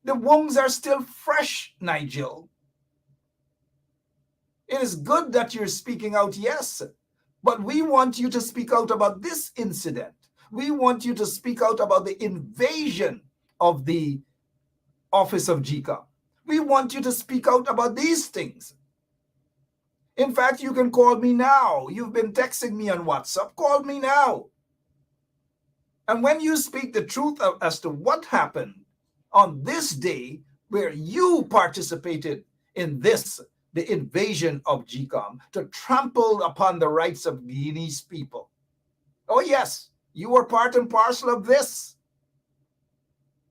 The wounds are still fresh, Nigel. It is good that you're speaking out, yes, but we want you to speak out about this incident. We want you to speak out about the invasion of the office of GCOM. We want you to speak out about these things. In fact, you can call me now. You've been texting me on WhatsApp. Call me now. And when you speak the truth as to what happened on this day where you participated in this, the invasion of GCOM, to trample upon the rights of Guyanese people. Oh yes, you were part and parcel of this.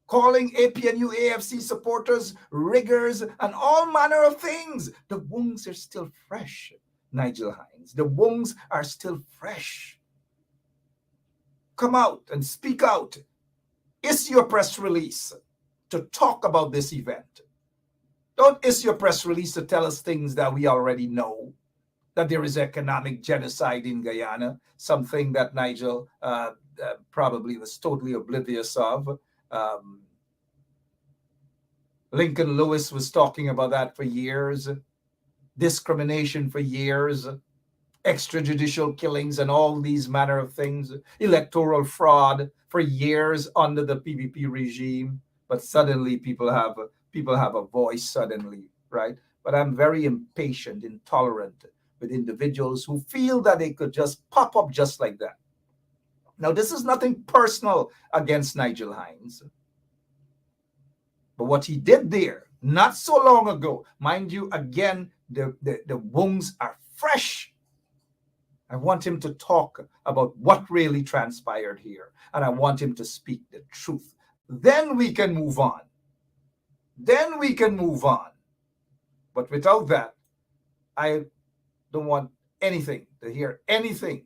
Calling APNU AFC supporters riggers and all manner of things. The wounds are still fresh, Nigel Heinz. The wounds are still fresh. Come out and speak out. Issue your press release to talk about this event. Don't issue a press release to tell us things that we already know, that there is economic genocide in Guyana, something that Nigel probably was totally oblivious of. Lincoln Lewis was talking about that for years, discrimination for years. extrajudicial killings and all these manner of things, electoral fraud for years under the PPP regime. But suddenly people have a voice suddenly, right? But I'm very impatient, intolerant with individuals who feel that they could just pop up just like that. Now, this is nothing personal against Nigel Heinz. But what he did there, not so long ago, mind you, again, the wounds are fresh. I want him to talk about what really transpired here. And I want him to speak the truth. Then we can move on. Then we can move on. But without that, I don't want anything to hear anything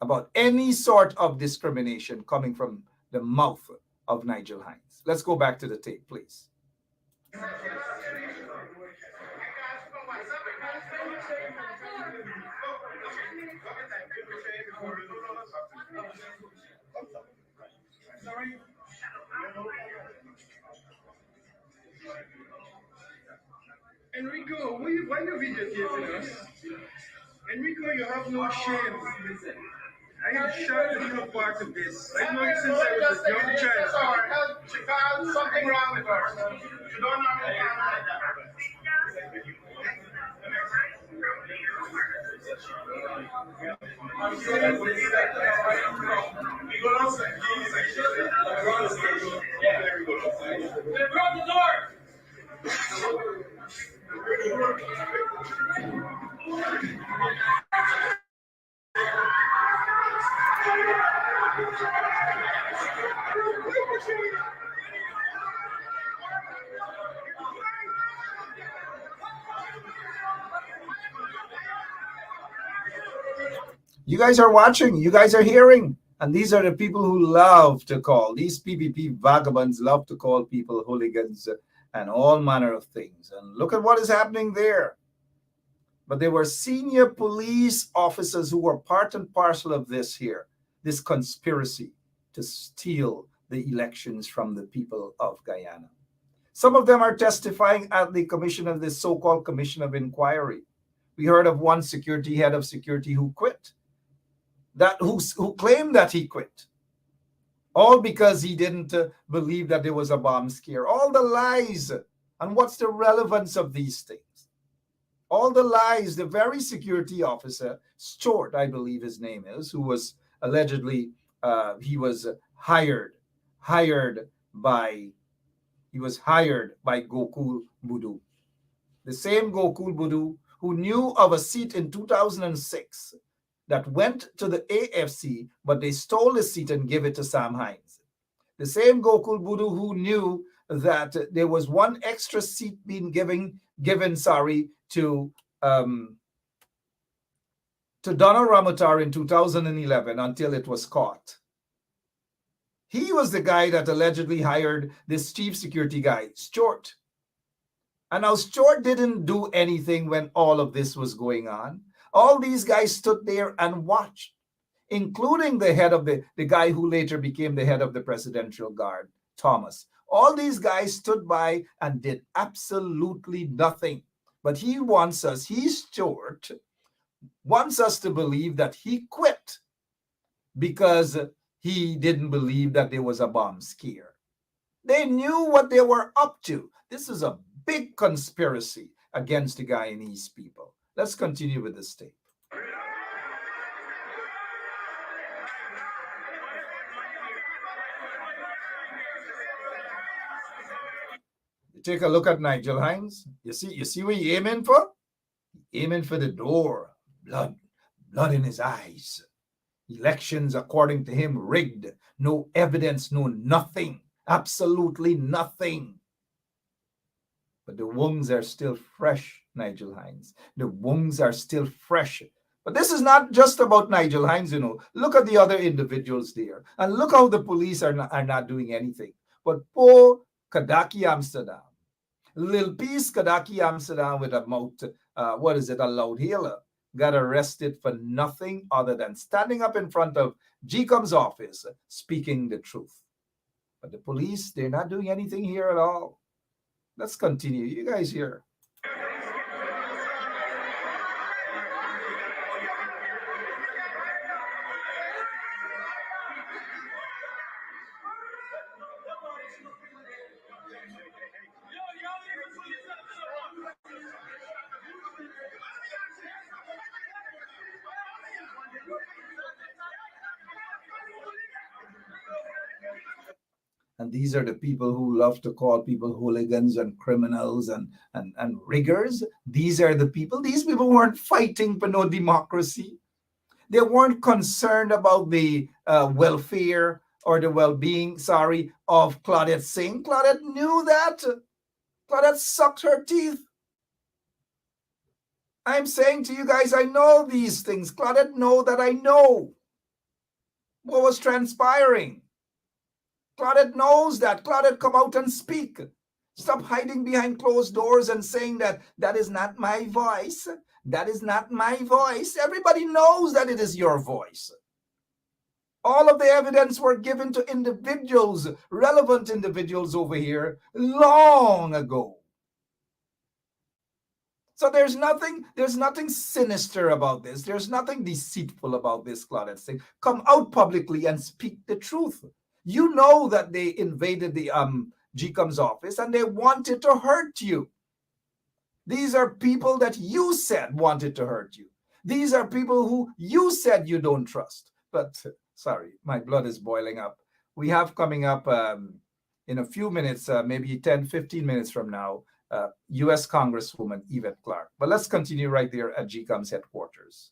about any sort of discrimination coming from the mouth of Nigel Heinz. Let's go back to the tape, please. Enrico, why you videotaping us? Enrico, you have no shame. I am shocked that you're part of this. I know you since I was a young child. She found something wrong with her. You don't understand like that. We go outside. They broke the door. You guys are watching, you guys are hearing, and these are the people who love to call, these PPP vagabonds love to call people hooligans and all manner of things. And look at what is happening there. But there were senior police officers who were part and parcel of this here, this conspiracy to steal the elections from the people of Guyana. Some of them are testifying at the commission of this so-called commission of inquiry. We heard of one head of security who quit, who claimed that he quit, all because he didn't believe that there was a bomb scare. All the lies. And what's the relevance of these things? All the lies. The very security officer, Stewart, I believe his name is, who was allegedly, he was hired by Gokul Budu. The same Gokul Budu who knew of a seat in 2006 that went to the AFC, but they stole the seat and gave it to Sam Heinz. The same Gokul Budu who knew that there was one extra seat being given to Donald Ramotar in 2011 until it was caught. He was the guy that allegedly hired this chief security guy, Stewart. And now Stewart didn't do anything when all of this was going on. All these guys stood there and watched, including the head of the guy who later became the head of the Presidential Guard, Thomas. All these guys stood by and did absolutely nothing. But Stewart wants us to believe that he quit because he didn't believe that there was a bomb scare. They knew what they were up to. This is a big conspiracy against the Guyanese people. Let's continue with this tape. You take a look at Nigel Heinz. You see what he aiming for? Aiming for the door. Blood in his eyes. Elections, according to him, rigged. No evidence, no nothing. Absolutely nothing. But the wounds are still fresh, Nigel Heinz. The wounds are still fresh. But this is not just about Nigel Heinz, you know. Look at the other individuals there. And look how the police are not doing anything. But poor Kadaki Amsterdam, Lil Peace Kadaki Amsterdam with a mouth, a loud hailer, got arrested for nothing other than standing up in front of GCOM's office, speaking the truth. But the police, they're not doing anything here at all. Let's continue. You guys here. And these are the people who love to call people hooligans and criminals and riggers. These are the people. These people weren't fighting for no democracy. They weren't concerned about the welfare or the well-being, of Claudette Singh. Claudette knew that. Claudette sucked her teeth. I'm saying to you guys, I know these things. Claudette know that I know what was transpiring. Claudette knows that. Claudette, come out and speak. Stop hiding behind closed doors and saying that that is not my voice. That is not my voice. Everybody knows that it is your voice. All of the evidence were given to individuals, relevant individuals over here, long ago. So there's nothing sinister about this. There's nothing deceitful about this, Claudette Singh. Come out publicly and speak the truth. You know that they invaded the GCOM's office and they wanted to hurt you. These are people that you said wanted to hurt you. These are people who you said you don't trust. But sorry, my blood is boiling up. We have coming up in a few minutes, maybe 10, 15 minutes from now, U.S. Congresswoman Yvette Clark. But let's continue right there at GCOM's headquarters.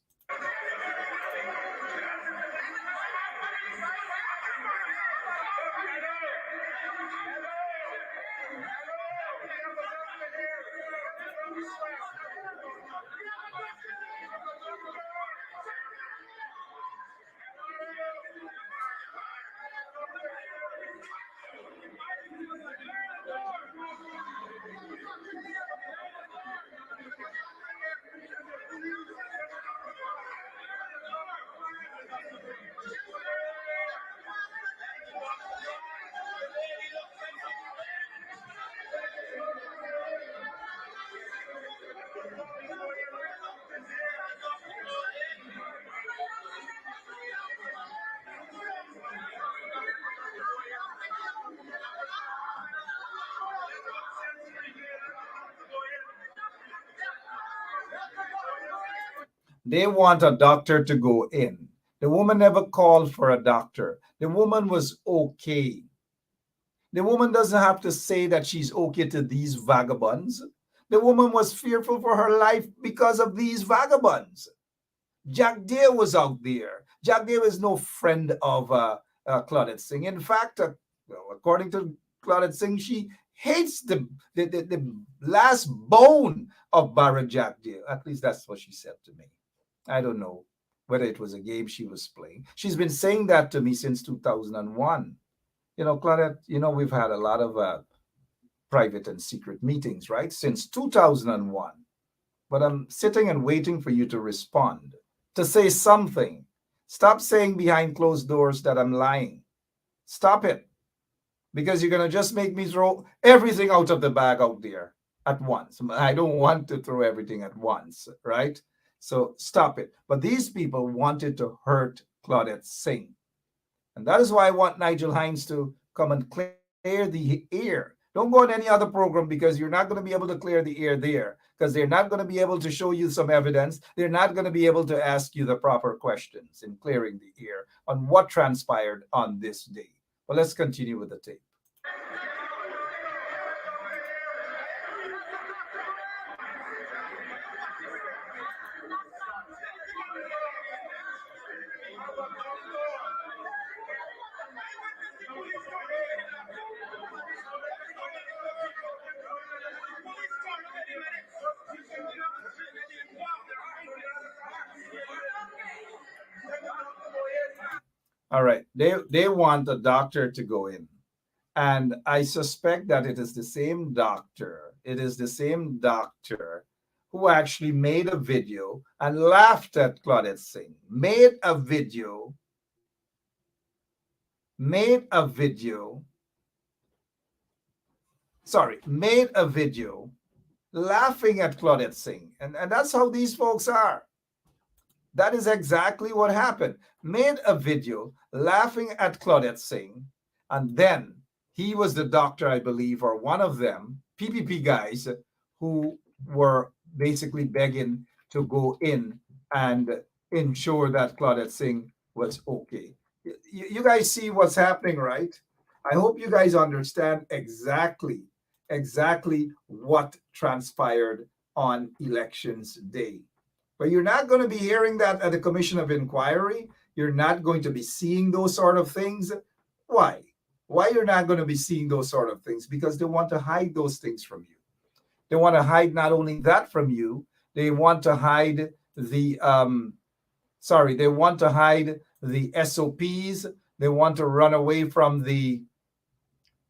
They want a doctor to go in. The woman never called for a doctor. The woman was okay. The woman doesn't have to say that she's okay to these vagabonds. The woman was fearful for her life because of these vagabonds. Jack Dale was out there. Jack Dale is no friend of Claudette Singh. In fact, according to Claudette Singh, she hates the last bone of Barra Jack Dale. At least that's what she said to me. I don't know whether it was a game she was playing. She's been saying that to me since 2001. Claudette, we've had a lot of private and secret meetings, right? Since 2001. But I'm sitting and waiting for you to respond, to say something. Stop saying behind closed doors that I'm lying. Stop it. Because you're going to just make me throw everything out of the bag out there at once. I don't want to throw everything at once, right? So stop it. But these people wanted to hurt Claudette Singh. And that is why I want Nigel Heinz to come and clear the air. Don't go on any other program because you're not going to be able to clear the air there because they're not going to be able to show you some evidence. They're not going to be able to ask you the proper questions in clearing the air on what transpired on this day. Well, let's continue with the tape. All right, they want a doctor to go in. And I suspect that it is the same doctor. It is the same doctor who actually made a video and laughed at Claudette Singh. Made a video laughing at Claudette Singh. And that's how these folks are. That is exactly what happened. Made a video laughing at Claudette Singh, and then he was the doctor, I believe, or one of them, PPP guys, who were basically begging to go in and ensure that Claudette Singh was okay. You guys see what's happening, right? I hope you guys understand exactly what transpired on elections day. But you're not going to be hearing that at the Commission of Inquiry. You're not going to be seeing those sort of things. Why? Why you're not going to be seeing those sort of things? Because they want to hide those things from you. They want to hide not only that from you, they want to hide the they want to hide the SOPs. They want to run away from the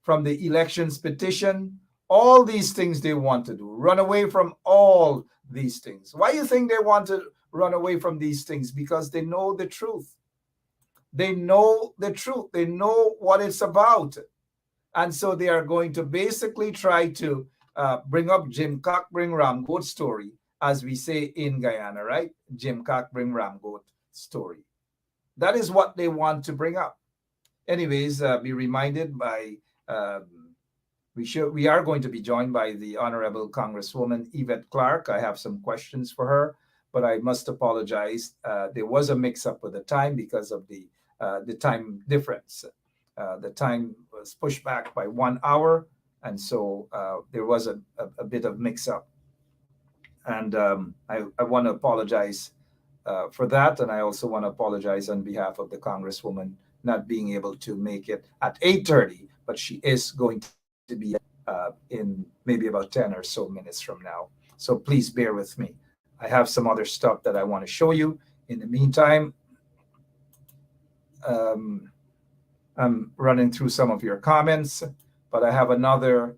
elections petition. All these things they want to do. Run away from all these things. Why do you think they want to run away from these things? Because they know the truth. They know the truth. They know what it's about. And so they are going to basically try to bring up Jim Cock bring Ram Goat story, as we say in Guyana, right? Jim Cock bring Ram Goat story. That is what they want to bring up. Anyways, be reminded by we are going to be joined by the Honorable Congresswoman Yvette Clark. I have some questions for her, but I must apologize. There was a mix-up with the time because of the time difference. The time was pushed back by 1 hour, and so there was a bit of mix-up. And I want to apologize for that, and I also want to apologize on behalf of the Congresswoman not being able to make it at 8:30, but she is going to be in maybe about 10 or so minutes from now. So please bear with me. I have some other stuff that I want to show you. In the meantime, I'm running through some of your comments, but I have another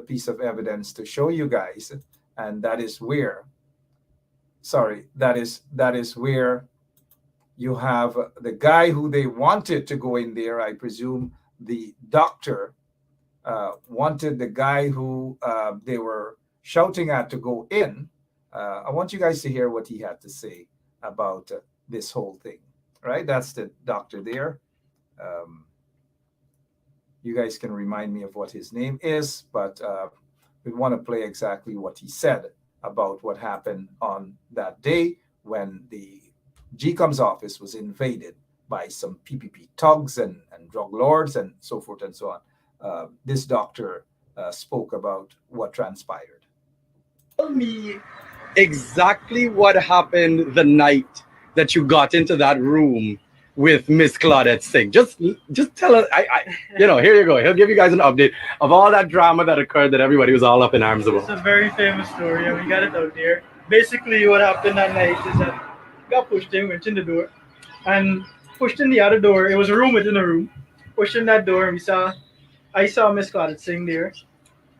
piece of evidence to show you guys, and that is where, that is where you have the guy who they wanted to go in there. I presume the doctor wanted the guy who they were shouting at to go in. I want you guys to hear what he had to say about this whole thing, right? That's the doctor there. You guys can remind me of what his name is, but we want to play exactly what he said about what happened on that day when the GCOM's office was invaded by some PPP thugs and drug lords and so forth and so on. This doctor spoke about what transpired. Tell me exactly what happened the night that you got into that room with Miss Claudette Singh. Just tell us. Here you go. He'll give you guys an update of all that drama that occurred that everybody was all up in arms about. It's a very famous story, and we got it out there. Basically, what happened that night is that got pushed in, went in the door, and pushed in the other door. It was a room within a room. Pushed in that door, and I saw Miss Claudette Singh there.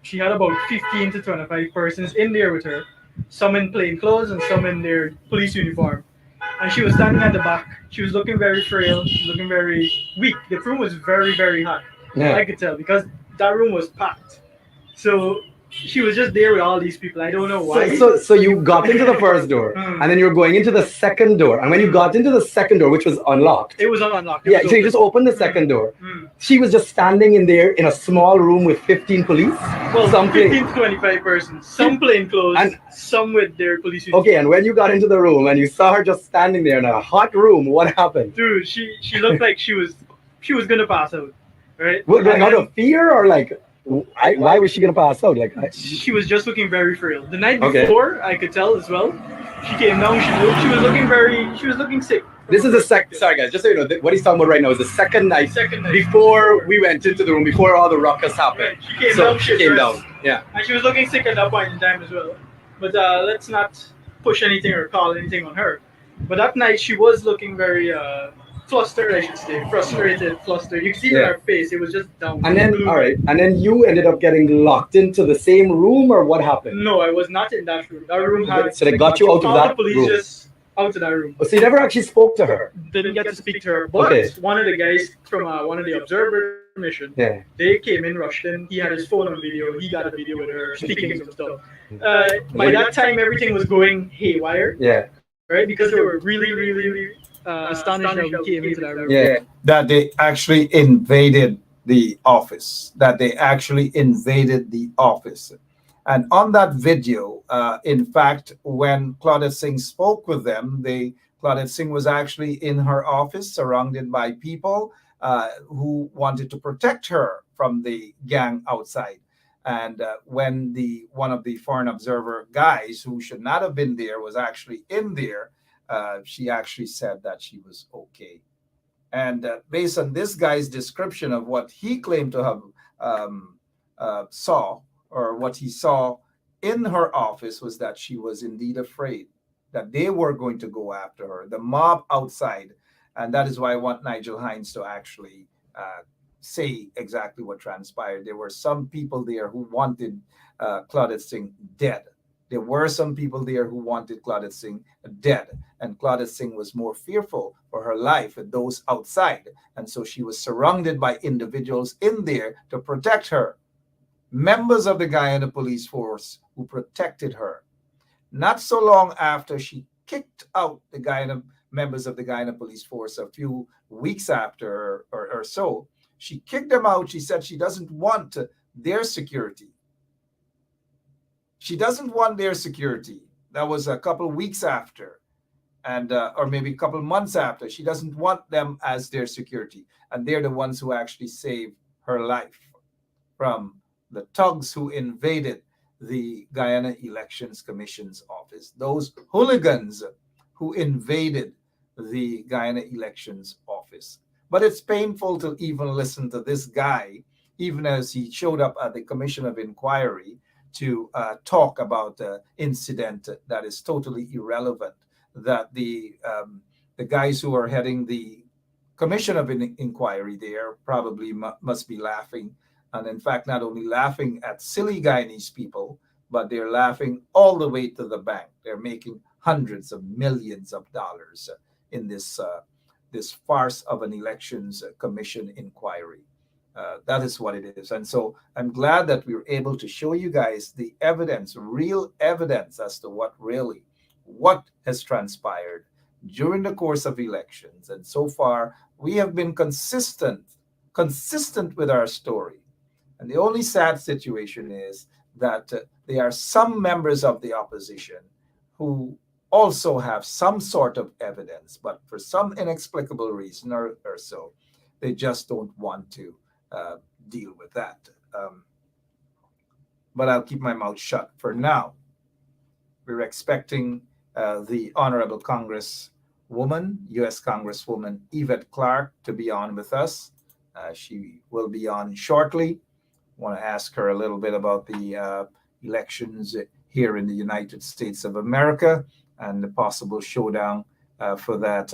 She had about 15 to 25 persons in there with her, some in plain clothes and some in their police uniform. And she was standing at the back. She was looking very frail. She was looking very weak. The room was very, very hot. Yeah. I could tell because that room was packed. So she was just there with all these people. I don't know why. So you got into the first door, and then you were going into the second door. And when you got into the second door, which was unlocked. It was unlocked. So you just opened the second door. She was just standing in there in a small room with 15 police? Well, some 15 to 25 persons. Some plain clothes, and some with their police uniform. Okay, and when you got into the room and you saw her just standing there in a hot room, what happened? Dude, she looked like she was going to pass out, right? Well, out of fear or like... why was she gonna pass out? She was just looking very frail. The night before, I could tell as well. She came down. She was looking sick. This is the second. Sorry, guys. Just so you know, what he's talking about right now is the second night. Before we went into the room, before all the ruckus happened. Right. She came down. Yeah. And she was looking sick at that point in time as well. But let's not push anything or call anything on her. But that night she was looking very flustered, I should say. Frustrated, flustered. You could see it in her face. It was just down. And then, and then you ended up getting locked into the same room, or what happened? No, I was not in that room. That room had... So they got you out of that room? Just out of that room. So you never actually spoke to her? Didn't get to speak to her. But one of the guys from one of the observer mission, they came in, rushed in. He had his phone on video. He got a video with her speaking some stuff. By that time, everything was going haywire. Yeah. Right? Because they were really astonished that we came into that room. That they actually invaded the office. And on that video, in fact, when Claudette Singh spoke with them, Claudette Singh was actually in her office, surrounded by people. who wanted to protect her from the gang outside. And when one of the foreign observer guys who should not have been there was actually in there, she actually said that she was okay. And based on this guy's description of what he claimed to have saw, or what he saw in her office, was that she was indeed afraid that they were going to go after her, the mob outside. And that is why I want Nigel Heinz to actually say exactly what transpired. There were some people there who wanted Claudette Singh dead. There were some people there who wanted Claudette Singh dead. And Claudette Singh was more fearful for her life than those outside. And so she was surrounded by individuals in there to protect her. Members of the Guyana police force who protected her. Not so long after she kicked out the Guyana members of the Guyana police force, a few weeks after or so, she kicked them out. She said she doesn't want their security. She doesn't want their security. That was a couple of weeks after, and or maybe a couple of months after. She doesn't want them as their security. And they're the ones who actually saved her life from the thugs who invaded the Guyana Elections Commission's office. Those hooligans who invaded the Guyana Elections office. But it's painful to even listen to this guy, even as he showed up at the Commission of Inquiry to talk about the incident that is totally irrelevant, that the guys who are heading the Commission of Inquiry there probably must be laughing. And in fact, not only laughing at silly Guyanese people, but they're laughing all the way to the bank. They're making hundreds of millions of dollars in this farce of an elections commission inquiry. That is what it is. And so I'm glad that we were able to show you guys the evidence, real evidence as to what has transpired during the course of elections. And so far, we have been consistent with our story. And the only sad situation is that there are some members of the opposition who also have some sort of evidence, but for some inexplicable reason or so, they just don't want to deal with that. But I'll keep my mouth shut for now. We're expecting the Honorable Congresswoman, U.S. Congresswoman Yvette Clark, to be on with us. She will be on shortly. I want to ask her a little bit about the elections here in the United States of America and the possible showdown for that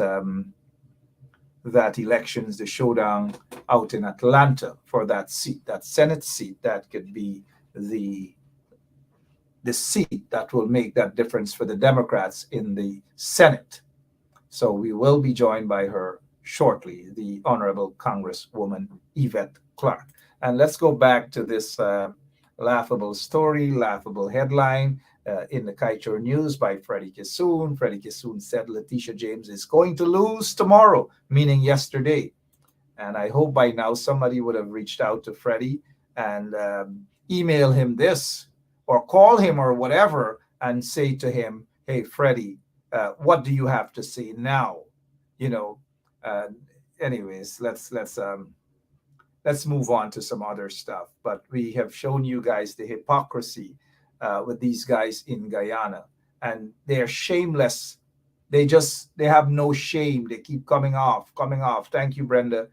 elections, the showdown out in Atlanta for that seat, that Senate seat, that could be the seat that will make that difference for the Democrats in the Senate. So we will be joined by her shortly, the Honorable Congresswoman Yvette Clark. And let's go back to this laughable story, laughable headline in the Kaieteur News by Freddie Kissoon. Freddie Kissoon said Letitia James is going to lose tomorrow, meaning yesterday. And I hope by now somebody would have reached out to Freddie and email him this or call him or whatever and say to him, hey, Freddie, what do you have to say now? You know, anyways, let's move on to some other stuff. But we have shown you guys the hypocrisy with these guys in Guyana, and they're shameless. They have no shame. They keep coming off. Thank you, Brenda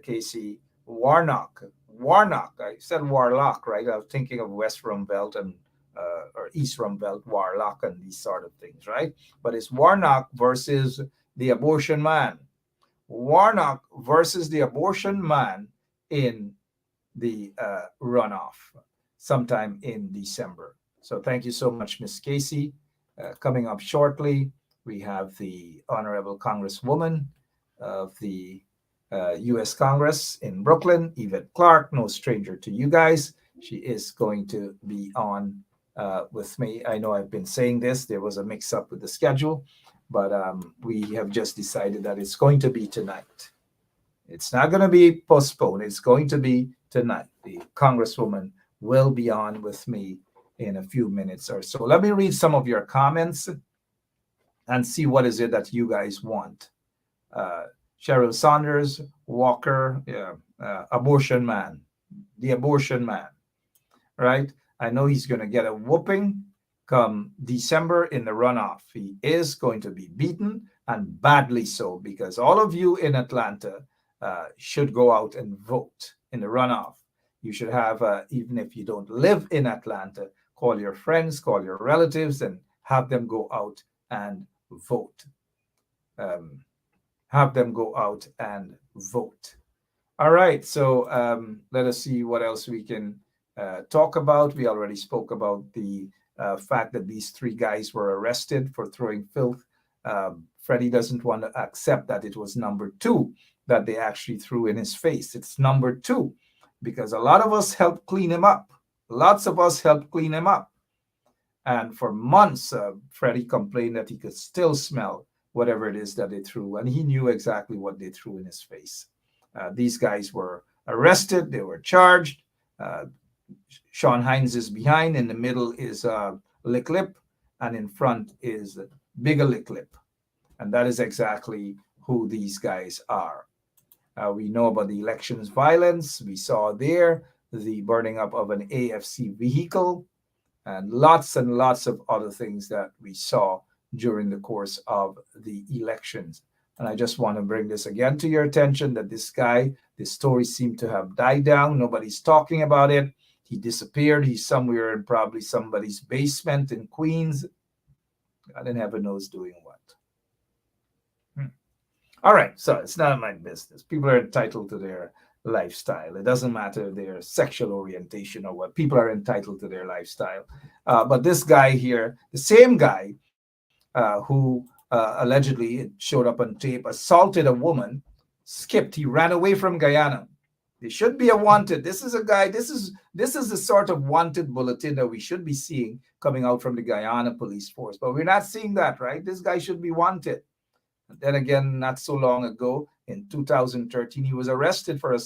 Casey. Warnock. I said Warlock, right? I was thinking of West Rumbelt and or East Rumbelt, Warlock, and these sort of things, right? But it's Warnock versus the abortion man. Warnock versus the abortion man in the runoff sometime in December. So thank you so much, Miss Casey. Coming up shortly, we have the Honorable Congresswoman of the U.S. Congress in Brooklyn, Yvette Clark, no stranger to you guys. She is going to be on with me. I know I've been saying this. There was a mix-up with the schedule, but we have just decided that it's going to be tonight. It's not going to be postponed. It's going to be tonight. The Congresswoman will be on with me in a few minutes or so. Let me read some of your comments and see what is it that you guys want. Cheryl Saunders, Walker, yeah, abortion man, the abortion man, right? I know he's going to get a whooping come December in the runoff. He is going to be beaten, and badly so, because all of you in Atlanta should go out and vote in the runoff. You should have, even if you don't live in Atlanta, call your friends, call your relatives, and have them go out and vote. Have them go out and vote. All right, so let us see what else we can talk about. We already spoke about the fact that these three guys were arrested for throwing filth. Freddie doesn't want to accept that it was number two that they actually threw in his face. It's number two, because a lot of us helped clean him up. Lots of us helped clean him up. And for months, Freddie complained that he could still smell whatever it is that they threw, and he knew exactly what they threw in his face. These guys were arrested. They were charged. Sean Heinz is behind. In the middle is Lick Lip, and in front is Bigger Lick Lip. And that is exactly who these guys are. We know about the elections violence. We saw there the burning up of an AFC vehicle, and lots of other things that we saw during the course of the elections. And I just want to bring this again to your attention, that this guy, this story seemed to have died down. Nobody's talking about it. He disappeared. He's somewhere in probably somebody's basement in Queens. God in heaven knows doing what. All right, so it's not my business. People are entitled to their lifestyle. It doesn't matter their sexual orientation or what. People are entitled to their lifestyle. But this guy here, the same guy who allegedly showed up on tape, assaulted a woman, skipped. He ran away from Guyana. They should be a wanted. This is a guy, this is the sort of wanted bulletin that we should be seeing coming out from the Guyana police force. But we're not seeing that, right? This guy should be wanted. And then again, not so long ago, in 2013, he was arrested for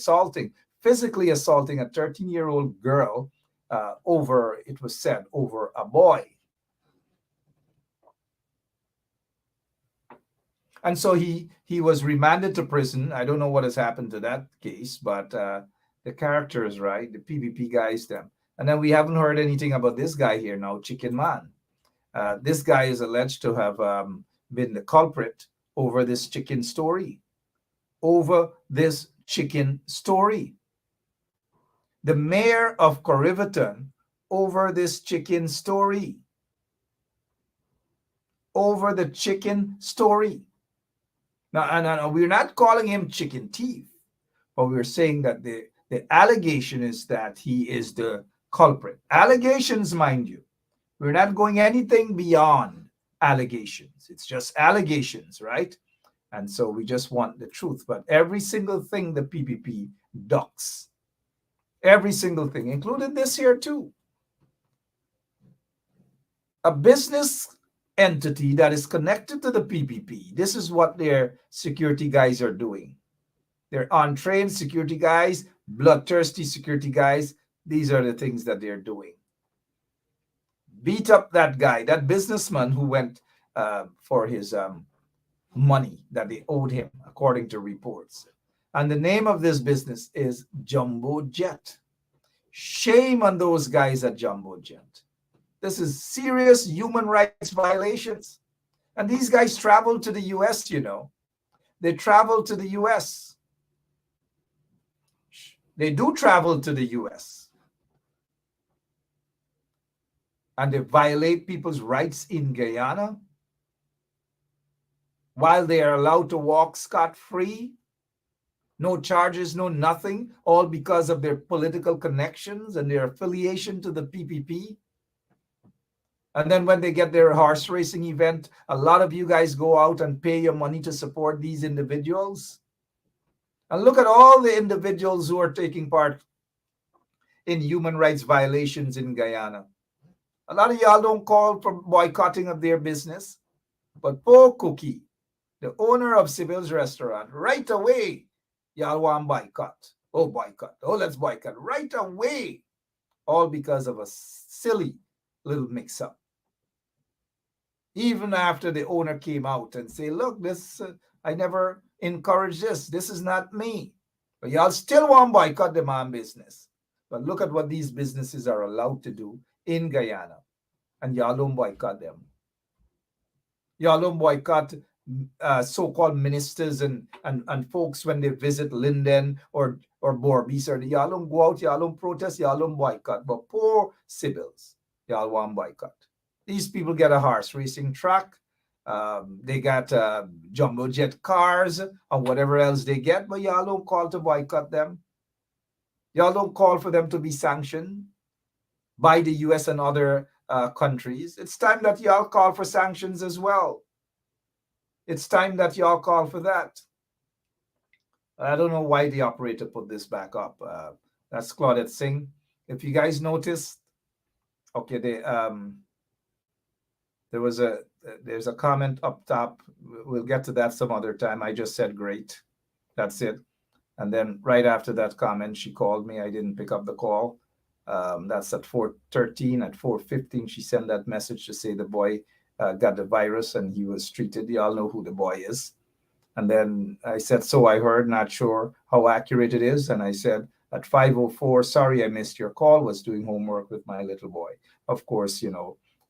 physically assaulting a 13-year-old girl over, it was said, over a boy. And so he was remanded to prison. I don't know what has happened to that case, but the character is right. The PVP guys, them. And then we haven't heard anything about this guy here now, Chicken Man. This guy is alleged to have been the culprit over this chicken story. Over this chicken story. The mayor of Corriverton over this chicken story. Over the chicken story. Now, we're not calling him chicken thief, but we're saying that the allegation is that he is the culprit. Allegations, mind you. We're not going anything beyond allegations. It's just allegations, right? And so we just want the truth. But every single thing the PPP ducks, every single thing, including this here too. A business entity that is connected to the PPP. This is what their security guys are doing. They're untrained security guys, bloodthirsty security guys. These are the things that they're doing. Beat up that guy, that businessman who went for his money that they owed him, according to reports. And the name of this business is Jumbo Jet. Shame on those guys at Jumbo Jet. This is serious human rights violations. And these guys travel to the U.S., you know. They travel to the U.S. They do travel to the U.S. And they violate people's rights in Guyana while they are allowed to walk scot-free. No charges, no nothing, all because of their political connections and their affiliation to the PPP. And then when they get their horse racing event, a lot of you guys go out and pay your money to support these individuals. And look at all the individuals who are taking part in human rights violations in Guyana. A lot of y'all don't call for boycotting of their business. But Paul Cookie, the owner of Sibyl's Restaurant, right away, y'all want boycott. Oh, boycott. Oh, let's boycott. Right away. All because of a silly little mix-up. Even after the owner came out and say, look, this I never encourage this. This is not me. But y'all still want to boycott the man business. But look at what these businesses are allowed to do in Guyana. And y'all don't boycott them. Y'all don't boycott so-called ministers and folks when they visit Linden or Borbis. Or y'all don't go out, y'all don't protest, y'all don't boycott. But poor civils, y'all want boycott. These people get a horse racing track. They got jumbo jet cars or whatever else they get, but y'all don't call to boycott them. Y'all don't call for them to be sanctioned by the U.S. and other countries. It's time that y'all call for sanctions as well. It's time that y'all call for that. I don't know why the operator put this back up. That's Claudette Singh. If you guys noticed, okay, there's a comment up top. We'll get to that some other time. I just said great. That's it. And then right after that comment, she called me. I didn't pick up the call. That's at 4:13. At 4:15, she sent that message to say the boy got the virus and he was treated. Y'all know who the boy is. And then I said, so I heard, not sure how accurate it is. And I said, at 5:04, sorry, I missed your call, was doing homework with my little boy. Of course,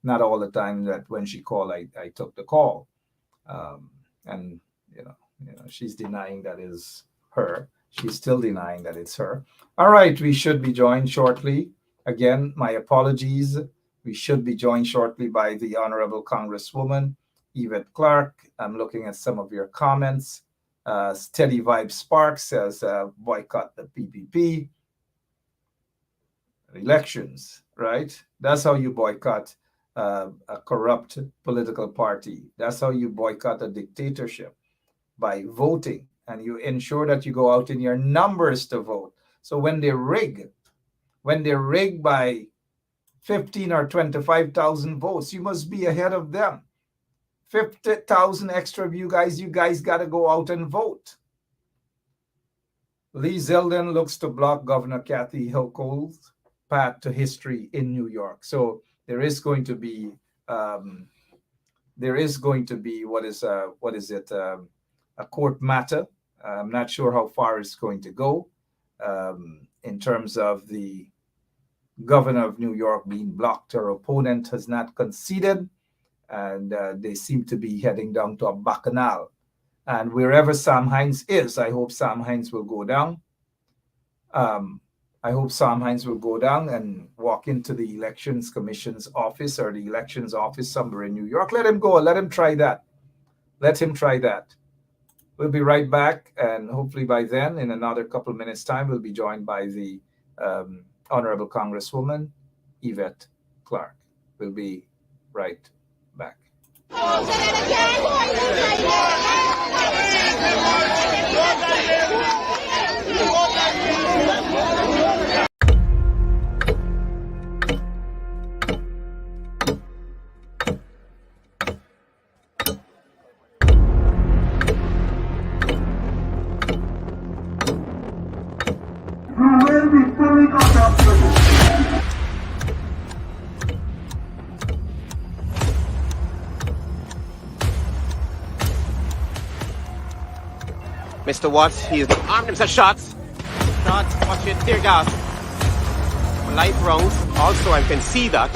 not all the time that when she called, I took the call. And, she's denying that is her. She's still denying that it's her. All right, we should be joined shortly. Again, my apologies. We should be joined shortly by the Honorable Congresswoman, Yvette Clark. I'm looking at some of your comments. Steady Vibe Spark says, boycott the PPP. Elections, right? That's how you boycott a corrupt political party. That's how you boycott a dictatorship, by voting. And you ensure that you go out in your numbers to vote. So when they rig by 15 or 25,000 votes, you must be ahead of them. 50,000 extra of you guys got to go out and vote. Lee Zeldin looks to block Governor Kathy Hochul's path to history in New York. So there is going to be a court matter. I'm not sure how far it's going to go in terms of the governor of New York being blocked. Her opponent has not conceded, and they seem to be heading down to a bacchanal. And wherever Sam Heinz is, I hope Sam Heinz will go down. I hope Sam Heinz will go down and walk into the Elections Commission's office or the elections office somewhere in New York. Let him go. Let him try that. Let him try that. We'll be right back, and hopefully by then, in another couple of minutes' time, we'll be joined by the Honorable Congresswoman, Yvette Clark. We'll be right back. Mr. Watts, he has armed himself shots. Watch it, tear gas. Live rounds. Also, I can see that.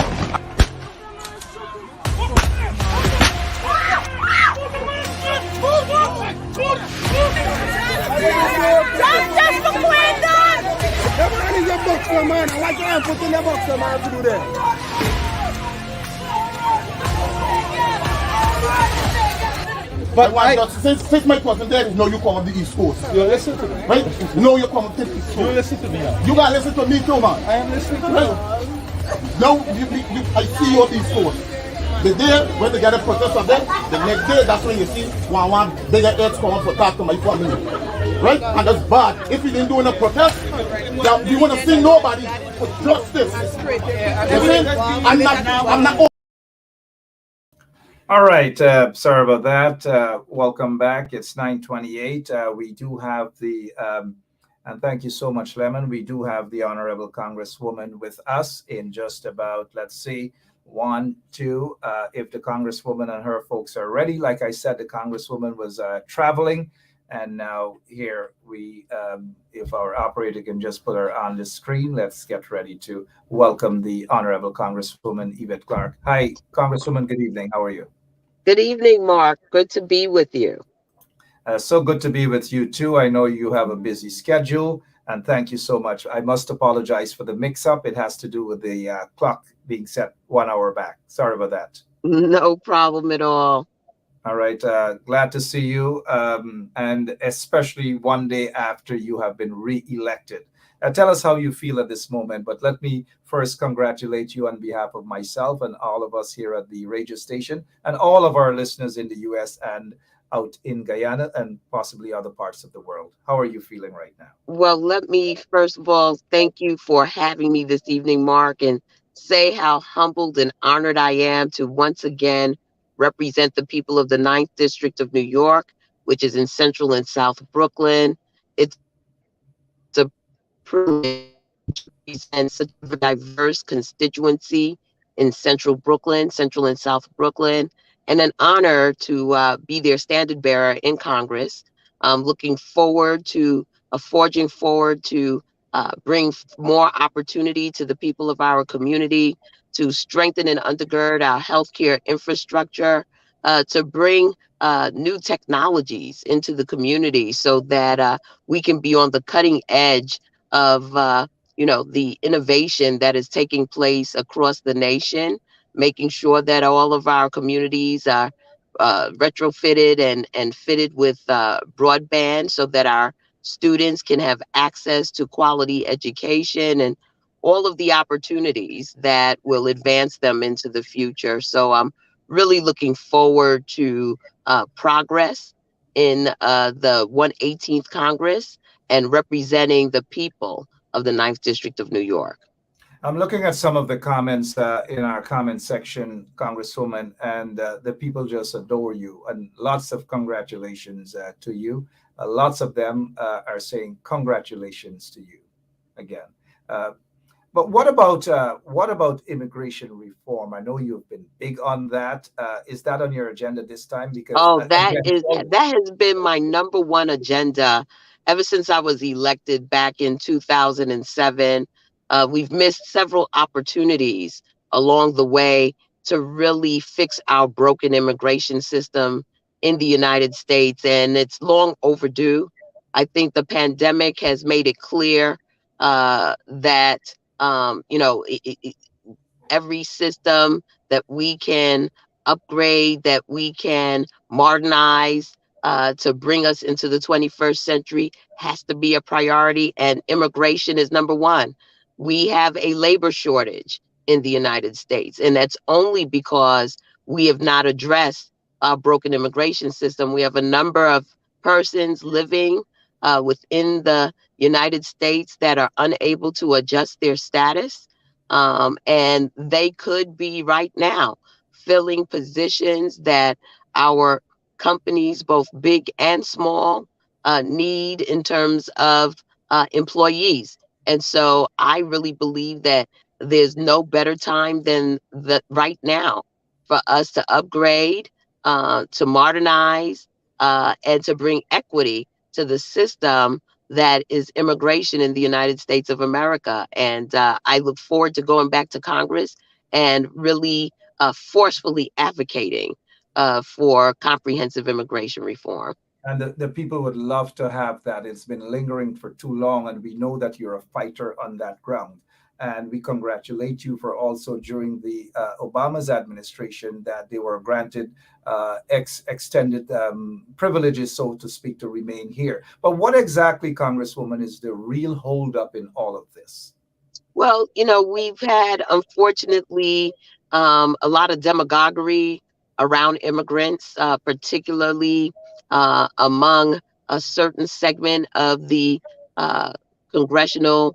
But since my cousin there, you know you come on the East Coast. You listen to me. Right? You know you come to the East Coast. You listen to me now. You gotta listen to me too, man. I am listening to right? you. Now, I see you on the East Coast. The day when they get a protest of them, the next day, that's when you see one bigger heads come up for talk to my family. Right? And that's bad. If you didn't do a protest, that you want to see nobody for justice. I'm not. All right. Sorry about that. Welcome back. It's 9:28. We do have the, and thank you so much, Lemon. We do have the Honorable Congresswoman with us in just about, let's see, 1, 2. If the Congresswoman and her folks are ready. Like I said, the Congresswoman was traveling And now here we, if our operator can just put her on the screen, let's get ready to welcome the Honorable Congresswoman Yvette Clark. Hi, Congresswoman. Good evening. How are you? Good evening, Mark. Good to be with you. So good to be with you too. I know you have a busy schedule, and thank you so much. I must apologize for the mix-up. It has to do with the clock being set 1 hour back. Sorry about that. No problem at all. All right. Glad to see you, and especially one day after you have been re-elected. Tell us how you feel at this moment, but let me first congratulate you on behalf of myself and all of us here at the radio station and all of our listeners in the U.S. and out in Guyana and possibly other parts of the world. How are you feeling right now? Well, let me first of all thank you for having me this evening, Mark, and say how humbled and honored I am to once again represent the people of the Ninth District of New York, which is in Central and South Brooklyn. It's a privilege and such a diverse constituency in Central and South Brooklyn, and an honor to be their standard bearer in Congress. Looking forward to forging forward to bring more opportunity to the people of our community, to strengthen and undergird our healthcare infrastructure, to bring new technologies into the community so that we can be on the cutting edge of the innovation that is taking place across the nation, making sure that all of our communities are retrofitted and fitted with broadband so that our students can have access to quality education and all of the opportunities that will advance them into the future. So I'm really looking forward to progress in the 118th Congress and representing the people of the Ninth District of New York. I'm looking at some of the comments in our comment section, Congresswoman, and the people just adore you. And lots of congratulations to you. Lots of them are saying congratulations to you again. But what about immigration reform? I know you've been big on that. Is that on your agenda this time? Because that has been my number one agenda ever since I was elected back in 2007. We've missed several opportunities along the way to really fix our broken immigration system in the United States, and it's long overdue. I think the pandemic has made it clear that every system that we can upgrade, that we can modernize to bring us into the 21st century has to be a priority, and immigration is number one. We have a labor shortage in the United States, and that's only because we have not addressed our broken immigration system. We have a number of persons living within the United States that are unable to adjust their status. And they could be right now filling positions that our companies, both big and small, need in terms of employees. And so I really believe that there's no better time than right now for us to upgrade, to modernize, and to bring equity to the system that is immigration in the United States of America. And I look forward to going back to Congress and really forcefully advocating for comprehensive immigration reform. And the people would love to have that. It's been lingering for too long, and we know that you're a fighter on that ground. And we congratulate you for also during the Obama's administration that they were granted extended privileges, so to speak, to remain here. But what exactly, Congresswoman, is the real holdup in all of this? Well, we've had, unfortunately, a lot of demagoguery around immigrants, particularly among a certain segment of the congressional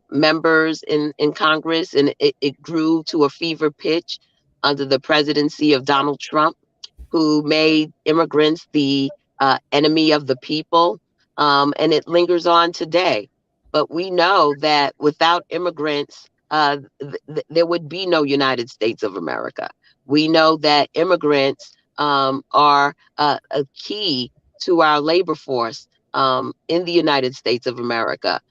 members in Congress, and it grew to a fever pitch under the presidency of Donald Trump, who made immigrants the enemy of the people, and it lingers on today. But we know that without immigrants, there would be no United States of America. We know that immigrants are a key to our labor force in the United States of America.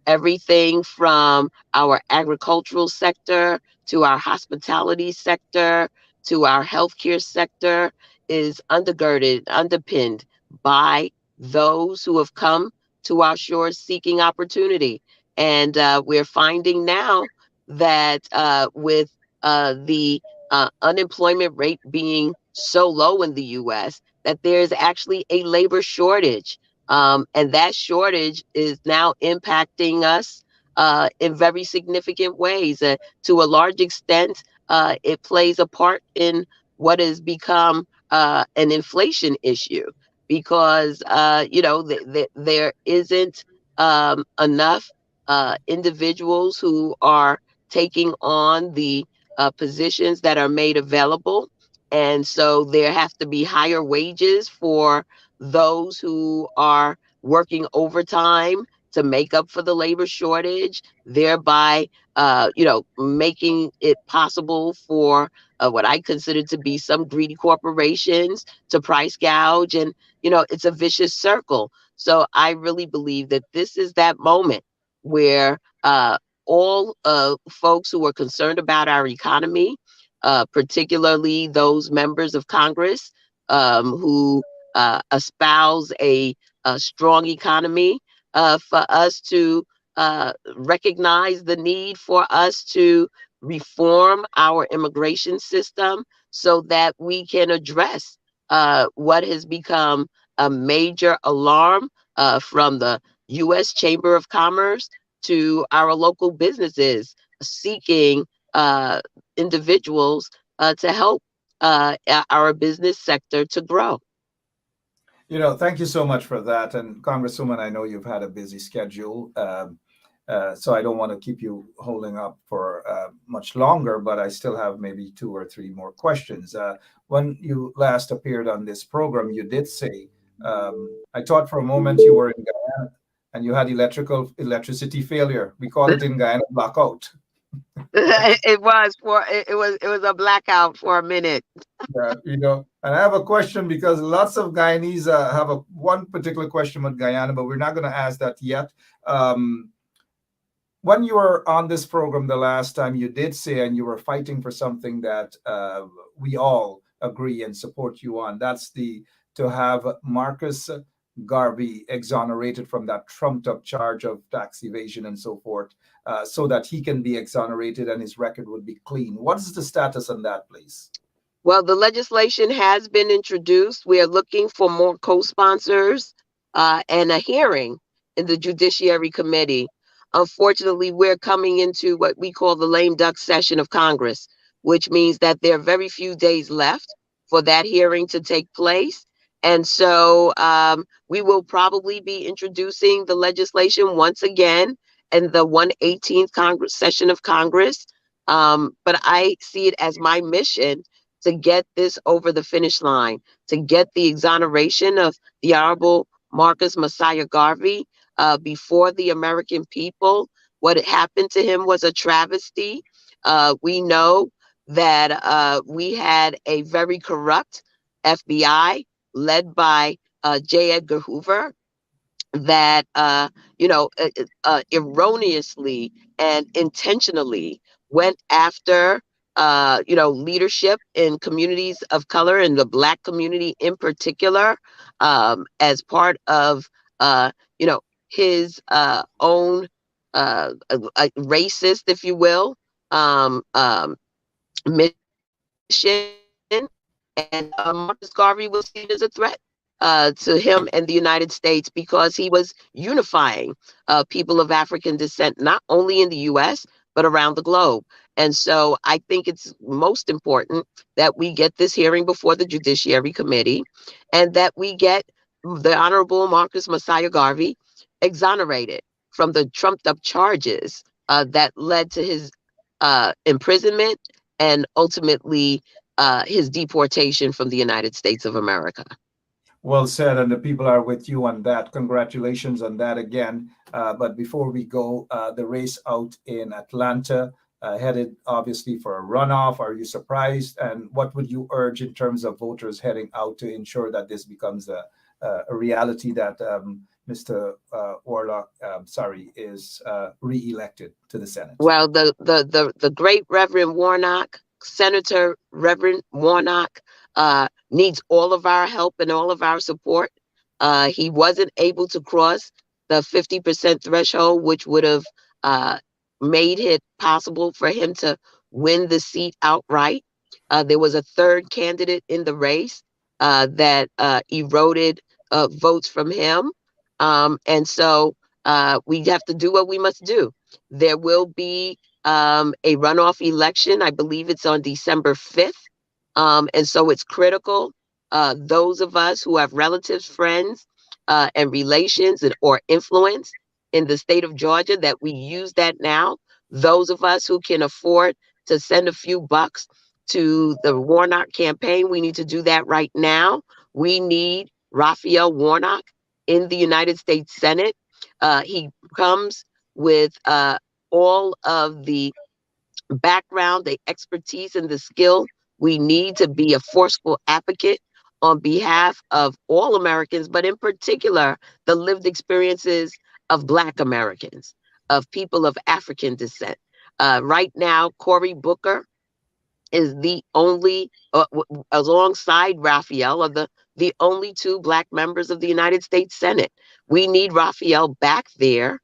Everything from our agricultural sector to our hospitality sector to our healthcare sector is underpinned by those who have come to our shores seeking opportunity. And we're finding now that with the unemployment rate being so low in the U.S., that there's actually a labor shortage. And that shortage is now impacting us in very significant ways. To a large extent, it plays a part in what has become an inflation issue because, there isn't enough individuals who are taking on the positions that are made available. And so there have to be higher wages for those who are working overtime to make up for the labor shortage, thereby, making it possible for what I consider to be some greedy corporations to price gouge. And, it's a vicious circle. So I really believe that this is that moment where all folks who are concerned about our economy, particularly those members of Congress who espouse a strong economy, for us to recognize the need for us to reform our immigration system so that we can address what has become a major alarm from the U.S. Chamber of Commerce to our local businesses seeking individuals to help our business sector to grow. Thank you so much for that. And Congresswoman, I know you've had a busy schedule, so I don't want to keep you holding up for much longer, but I still have maybe 2 or 3 more questions. When you last appeared on this program, you did say, I thought for a moment you were in Guyana and you had electricity failure. We call it in Guyana blackout. It was a blackout for a minute. Yeah, and I have a question because lots of Guyanese have one particular question with Guyana, but we're not going to ask that yet. When you were on this program the last time, you did say, and you were fighting for something that we all agree and support you on. That's to have Marcus Garvey exonerated from that trumped-up charge of tax evasion and so forth, so that he can be exonerated and his record would be clean. What is the status on that, please? Well, the legislation has been introduced. We are looking for more co-sponsors and a hearing in the Judiciary Committee. Unfortunately, we're coming into what we call the lame duck session of Congress, which means that there are very few days left for that hearing to take place. And so we will probably be introducing the legislation once again in the 118th session of Congress. But I see it as my mission to get this over the finish line, to get the exoneration of the Honorable Marcus Messiah Garvey before the American people. What happened to him was a travesty. We know that we had a very corrupt FBI led by J. Edgar Hoover that, erroneously and intentionally went after leadership in communities of color, and the Black community in particular, as part of, his own racist, if you will, mission. And Marcus Garvey was seen as a threat to him and the United States because he was unifying people of African descent, not only in the U.S., but around the globe. And so I think it's most important that we get this hearing before the Judiciary Committee and that we get the Honorable Marcus Messiah Garvey exonerated from the trumped up charges that led to his imprisonment and ultimately his deportation from the United States of America. Well said, and the people are with you on that. Congratulations on that again. But before we go, the race out in Atlanta, headed obviously for a runoff. Are you surprised? And what would you urge in terms of voters heading out to ensure that this becomes a reality that Mr. Warnock, is re-elected to the Senate? Well, the great Reverend Warnock, Senator Reverend Warnock, needs all of our help and all of our support. He wasn't able to cross the 50% threshold, which would have made it possible for him to win the seat outright. There was a third candidate in the race that eroded votes from him. And so we have to do what we must do. There will be a runoff election. I believe it's on December 5th. And so it's critical. Those of us who have relatives, friends, and relations or influence in the state of Georgia, that we use that now. Those of us who can afford to send a few bucks to the Warnock campaign, we need to do that right now. We need Raphael Warnock in the United States Senate. He comes with all of the background, the expertise, and the skill we need to be a forceful advocate on behalf of all Americans, but in particular, the lived experiences of Black Americans, of people of African descent. Right now, Cory Booker is the only, alongside Raphael, are the only two Black members of the United States Senate. We need Raphael back there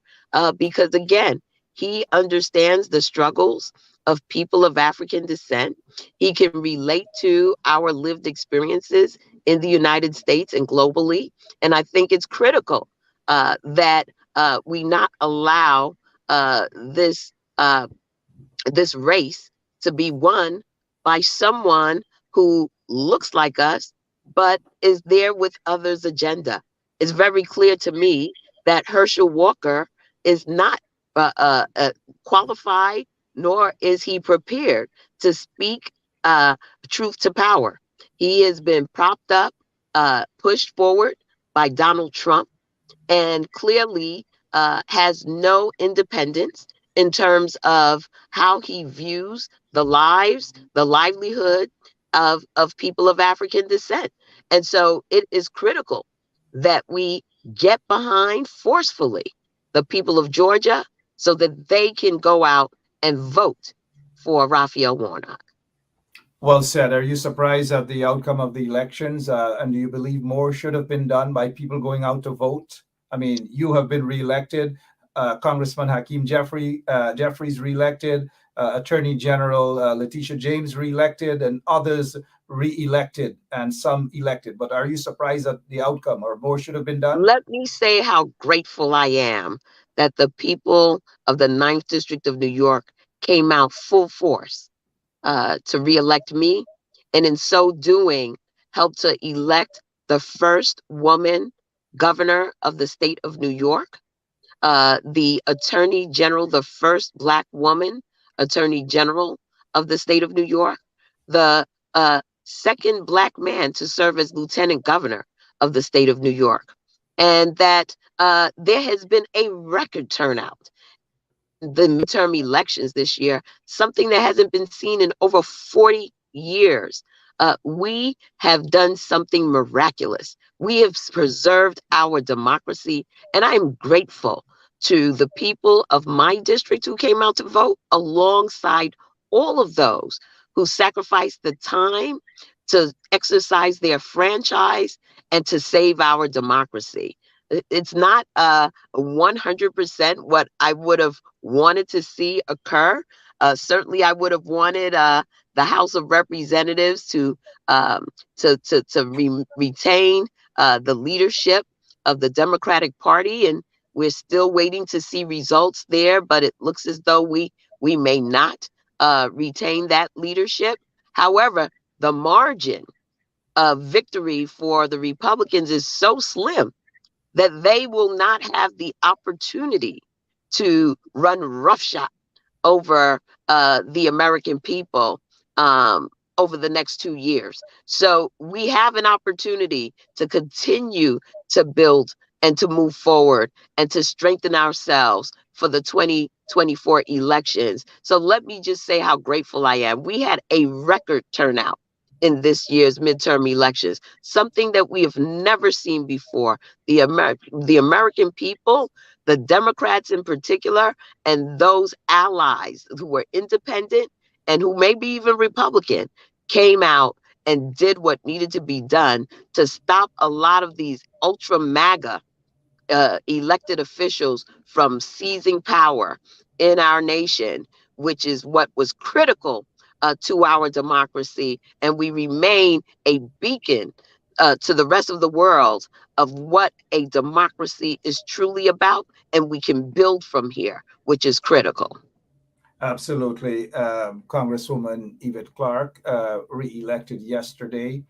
because, again, he understands the struggles of people of African descent. He can relate to our lived experiences in the United States and globally. And I think it's critical that we not allow this race to be won by someone who looks like us, but is there with others' agenda. It's very clear to me that Herschel Walker is not qualified, nor is he prepared to speak truth to power. He has been propped up, pushed forward by Donald Trump, and clearly has no independence in terms of how he views the lives, the livelihood of people of African descent. And so it is critical that we get behind forcefully the people of Georgia so that they can go out and vote for Raphael Warnock. Well said. Are you surprised at the outcome of the elections? And do you believe more should have been done by people going out to vote? I mean, you have been reelected. Congressman Hakeem Jeffries reelected. Attorney General Letitia James reelected, and others re-elected, and some elected. But are you surprised at the outcome, or more should have been done? Let me say how grateful I am that the people of the 9th District of New York came out full force to re-elect me, and in so doing, helped to elect the first woman governor of the state of New York, the Attorney General, the first Black woman Attorney General of the state of New York, the second Black man to serve as Lieutenant Governor of the state of New York, and that there has been a record turnout. The midterm elections this year, something that hasn't been seen in over 40 years. We have done something miraculous. We have preserved our democracy, and I am grateful to the people of my district who came out to vote, alongside all of those who sacrificed the time to exercise their franchise and to save our democracy. It's not 100% what I would have wanted to see occur. Certainly, I would have wanted the House of Representatives to retain the leadership of the Democratic Party, and we're still waiting to see results there. But it looks as though we may not retain that leadership. However, the margin of victory for the Republicans is so slim that they will not have the opportunity to run roughshod over the American people over the next 2 years. So we have an opportunity to continue to build and to move forward and to strengthen ourselves for the 2024 elections. So let me just say how grateful I am. We had a record turnout in this year's midterm elections, something that we have never seen before. The American people, the Democrats in particular, and those allies who were independent and who may be even Republican, came out and did what needed to be done to stop a lot of these ultra MAGA elected officials from seizing power in our nation, which is what was critical to our democracy. And we remain a beacon to the rest of the world of what a democracy is truly about. And we can build from here, which is critical. Absolutely. Congresswoman Yvette Clark, re-elected yesterday,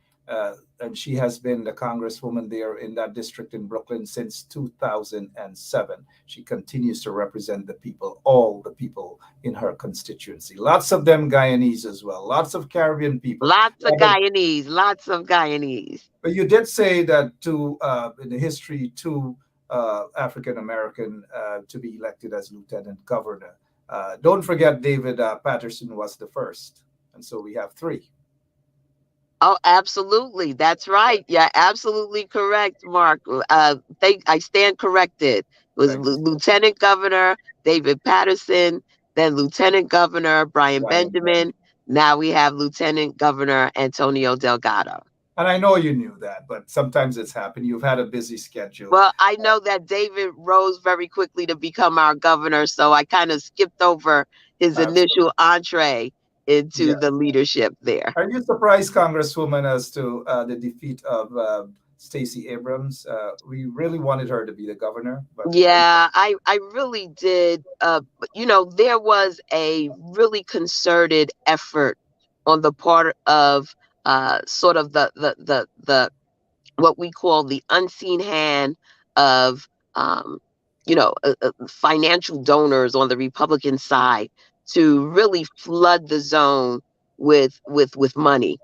and she has been the congresswoman there in that district in Brooklyn since 2007. She continues to represent the people, all the people in her constituency. Lots of them Guyanese as well, lots of Caribbean people. Lots of Guyanese, lots of Guyanese. But you did say that in the history, two African-American to be elected as lieutenant governor. Don't forget David Patterson was the first. And so we have three. Oh, absolutely. That's right. Yeah, absolutely correct, Mark. I stand corrected. It was Lieutenant Governor David Patterson, then Lieutenant Governor Brian Benjamin. Now we have Lieutenant Governor Antonio Delgado. And I know you knew that, but sometimes it's happened. You've had a busy schedule. Well, I know that David rose very quickly to become our governor, so I kind of skipped over his initial entree into the leadership there. Are you surprised, Congresswoman, as to the defeat of Stacey Abrams? We really wanted her to be the governor. But yeah, I really did. There was a really concerted effort on the part of sort of the what we call the unseen hand of financial donors on the Republican side to really flood the zone with money.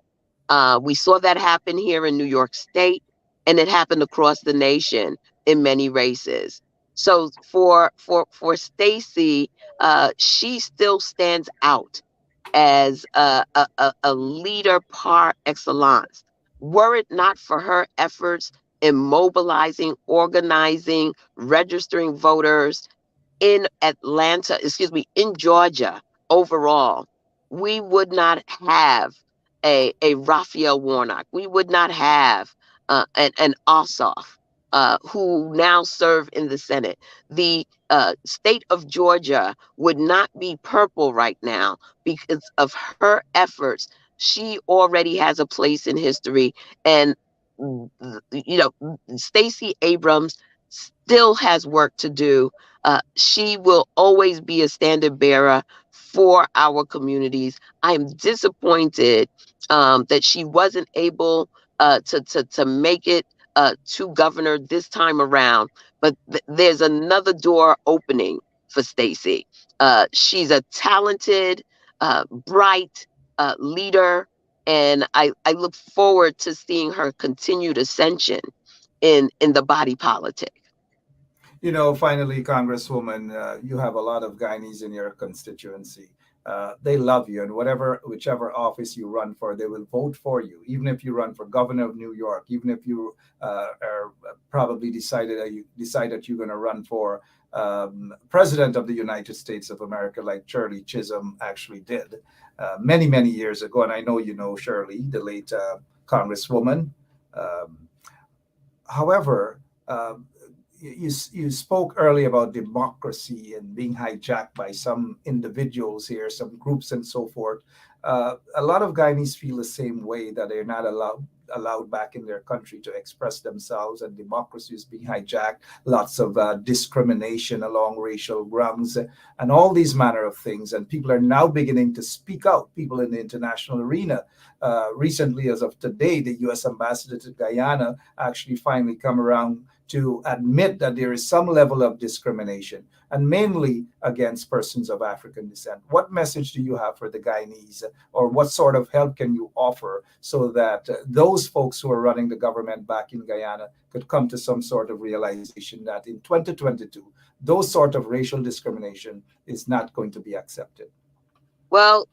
We saw that happen here in New York State, and it happened across the nation in many races. So for Stacey, she still stands out as a leader par excellence. Were it not for her efforts in mobilizing, organizing, registering voters in in Georgia overall, we would not have a Raphael Warnock. We would not have an Ossoff who now serve in the Senate. The state of Georgia would not be purple right now because of her efforts. She already has a place in history, and Stacey Abrams still has work to do. She will always be a standard bearer for our communities. I am disappointed that she wasn't able to make it to governor this time around, but there's another door opening for Stacey. She's a talented, bright leader, and I look forward to seeing her continued ascension in the body politic. Finally, Congresswoman, you have a lot of Guyanese in your constituency. They love you, and whichever office you run for, they will vote for you. Even if you run for governor of New York, even if you are probably decide that you're going to run for president of the United States of America, like Shirley Chisholm actually did many, many years ago. And I know you know Shirley, the late Congresswoman. However, you spoke earlier about democracy and being hijacked by some individuals here, some groups and so forth. A lot of Guyanese feel the same way, that they're not allowed back in their country to express themselves, and democracy is being hijacked. Lots of discrimination along racial grounds and all these manner of things. And people are now beginning to speak out, people in the international arena. Recently, as of today, the U.S. ambassador to Guyana actually finally come around to admit that there is some level of discrimination, and mainly against persons of African descent. What message do you have for the Guyanese, or what sort of help can you offer so that those folks who are running the government back in Guyana could come to some sort of realization that in 2022, those sort of racial discrimination is not going to be accepted? Well,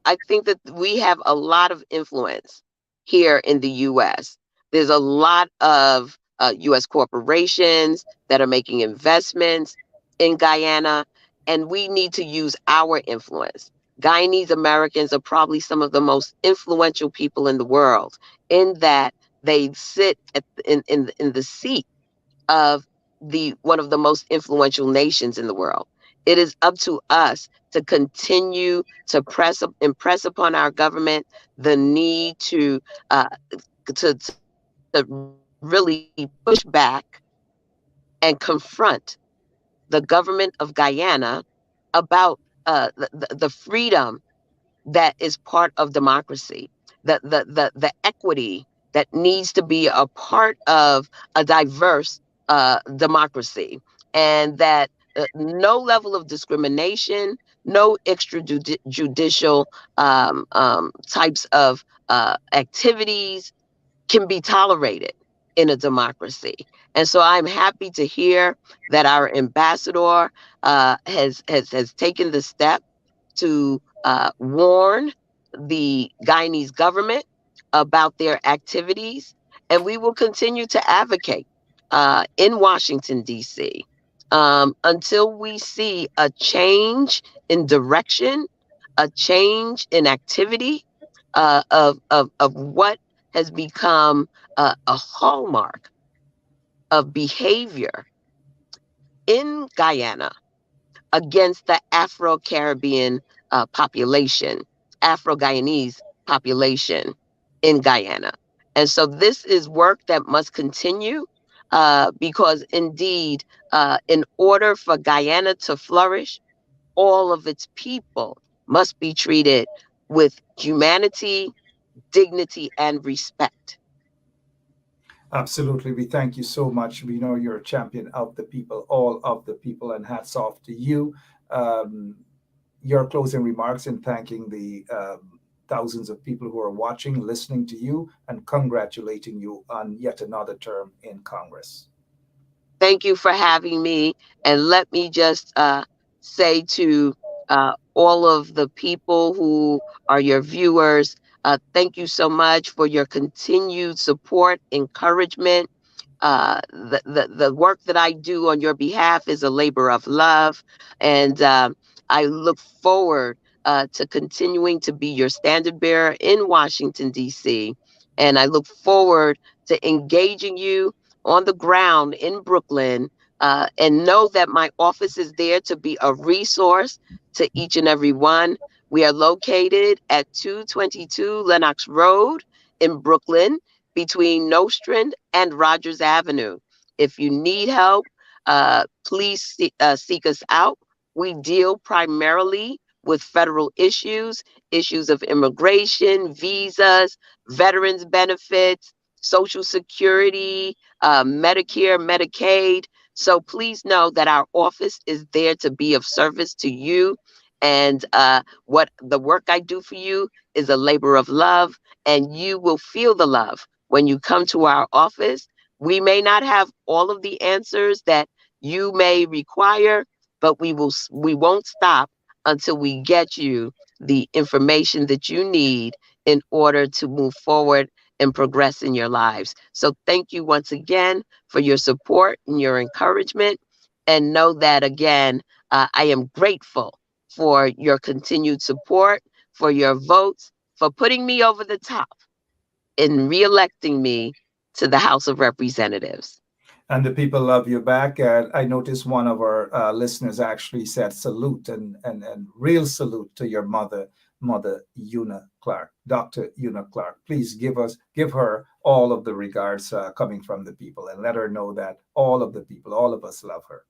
I think that we have a lot of influence here in the U.S. There's a lot of U.S. corporations that are making investments in Guyana, and we need to use our influence. Guyanese Americans are probably some of the most influential people in the world, in that they sit in the seat of one of the most influential nations in the world. It is up to us to continue to impress upon our government the need to to, to really push back and confront the government of Guyana about the freedom that is part of democracy, the equity that needs to be a part of a diverse democracy, and that no level of discrimination, no extrajudicial types of activities can be tolerated in a democracy. And so I'm happy to hear that our ambassador has taken the step to warn the Guyanese government about their activities, and we will continue to advocate in Washington, D.C. Until we see a change in direction, a change in activity of what has become a hallmark of behavior in Guyana against the Afro-Caribbean population, Afro-Guyanese population in Guyana. And so this is work that must continue because indeed, in order for Guyana to flourish, all of its people must be treated with humanity, dignity, and respect. Absolutely. We thank you so much. We know you're a champion of the people, all of the people, and hats off to you. Your closing remarks in thanking the thousands of people who are watching, listening to you, and congratulating you on yet another term in Congress. Thank you for having me. And let me just say to all of the people who are your viewers, thank you so much for your continued support, encouragement. The work that I do on your behalf is a labor of love. And I look forward to continuing to be your standard bearer in Washington, D.C. And I look forward to engaging you on the ground in Brooklyn, and know that my office is there to be a resource to each and every one. We are located at 222 Lenox Road in Brooklyn, between Nostrand and Rogers Avenue. If you need help, please seek us out. We deal primarily with federal issues of immigration, visas, veterans benefits, Social Security, Medicare, Medicaid. So please know that our office is there to be of service to you. And what the work I do for you is a labor of love, and you will feel the love when you come to our office. We may not have all of the answers that you may require, but we won't stop until we get you the information that you need in order to move forward and progress in your lives. So thank you once again for your support and your encouragement. And know that, again, I am grateful for your continued support, for your votes, for putting me over the top in re-electing me to the House of Representatives. And the people love you back. I noticed one of our listeners actually said salute and real salute to your mother, Una Clarke, Dr. Una Clarke. Please give her all of the regards coming from the people, and let her know that all of the people, all of us love her.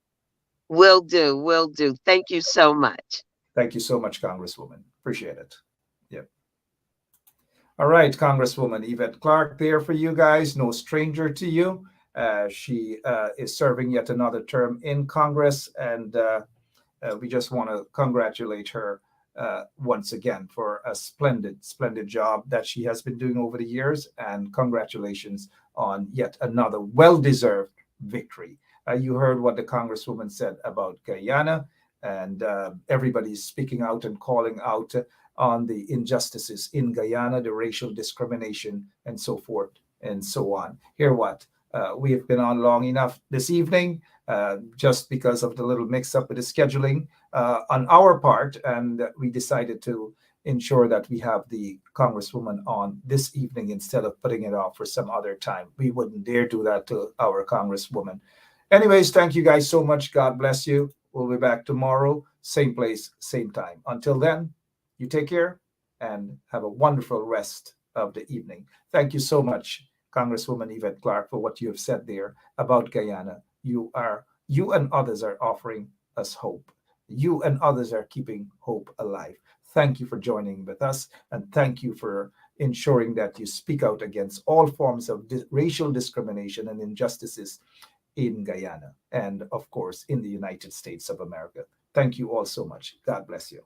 Will do. Thank you so much. Thank you so much, Congresswoman. Appreciate it. Yep. All right, Congresswoman Yvette Clark there for you guys. No stranger to you. She is serving yet another term in Congress, and we just want to congratulate her once again for a splendid job that she has been doing over the years, and congratulations on yet another well-deserved victory. You heard what the Congresswoman said about Guyana. and everybody's speaking out and calling out on the injustices in Guyana, the racial discrimination, and so forth and so on. Hear what? We have been on long enough this evening, just because of the little mix-up with the scheduling on our part, and we decided to ensure that we have the Congresswoman on this evening instead of putting it off for some other time. We wouldn't dare do that to our Congresswoman. Anyways, thank you guys so much. God bless you. We'll be back tomorrow, same place, same time. Until then, you take care and have a wonderful rest of the evening. Thank you so much, Congresswoman Yvette Clark, for what you have said there about Guyana. You and others are offering us hope. You and others are keeping hope alive. Thank you for joining with us, and thank you for ensuring that you speak out against all forms of racial discrimination and injustices in Guyana and, of course, in the United States of America. Thank you all so much. God bless you.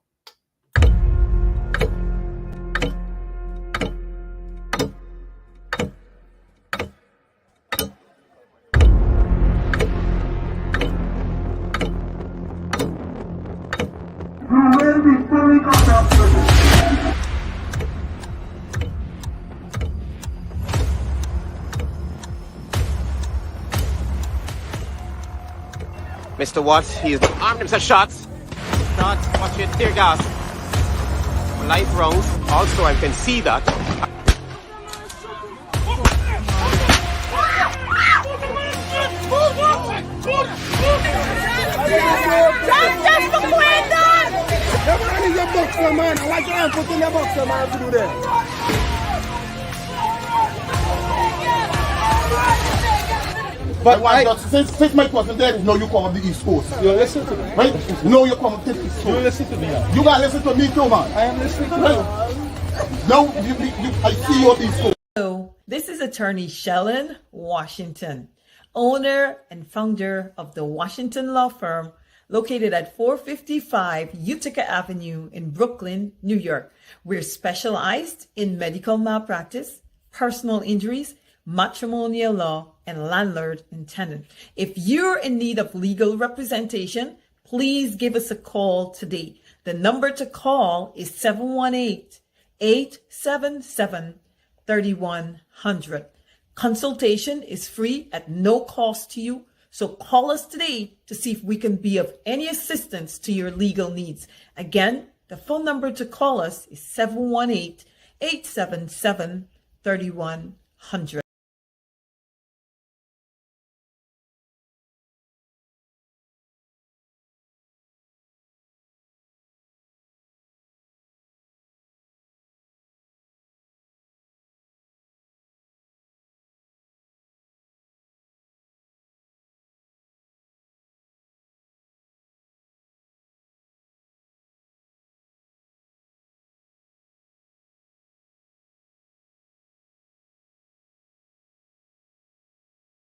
Mr. Watts, he's armed himself shots. Start watching tear gas. Live rounds. Also, I can see that. Just for Quindon! The man is a boxer, man. I like him putting the boxer, man, to do that. But since Mike wasn't there, no, you come on the East Coast. You listen to me. Right? No, you come on the East Coast. You listen to me. You gotta listen to me too, man. I am listening to you. No, I see you on the East Coast. So, this is attorney Shellen Washington, owner and founder of the Washington law firm located at 455 Utica Avenue in Brooklyn, New York. We're specialized in medical malpractice, personal injuries, matrimonial law, and landlord and tenant. If you're in need of legal representation, please give us a call today. The number to call is 718-877-3100. Consultation is free at no cost to you. So call us today to see if we can be of any assistance to your legal needs. Again, the phone number to call us is 718-877-3100.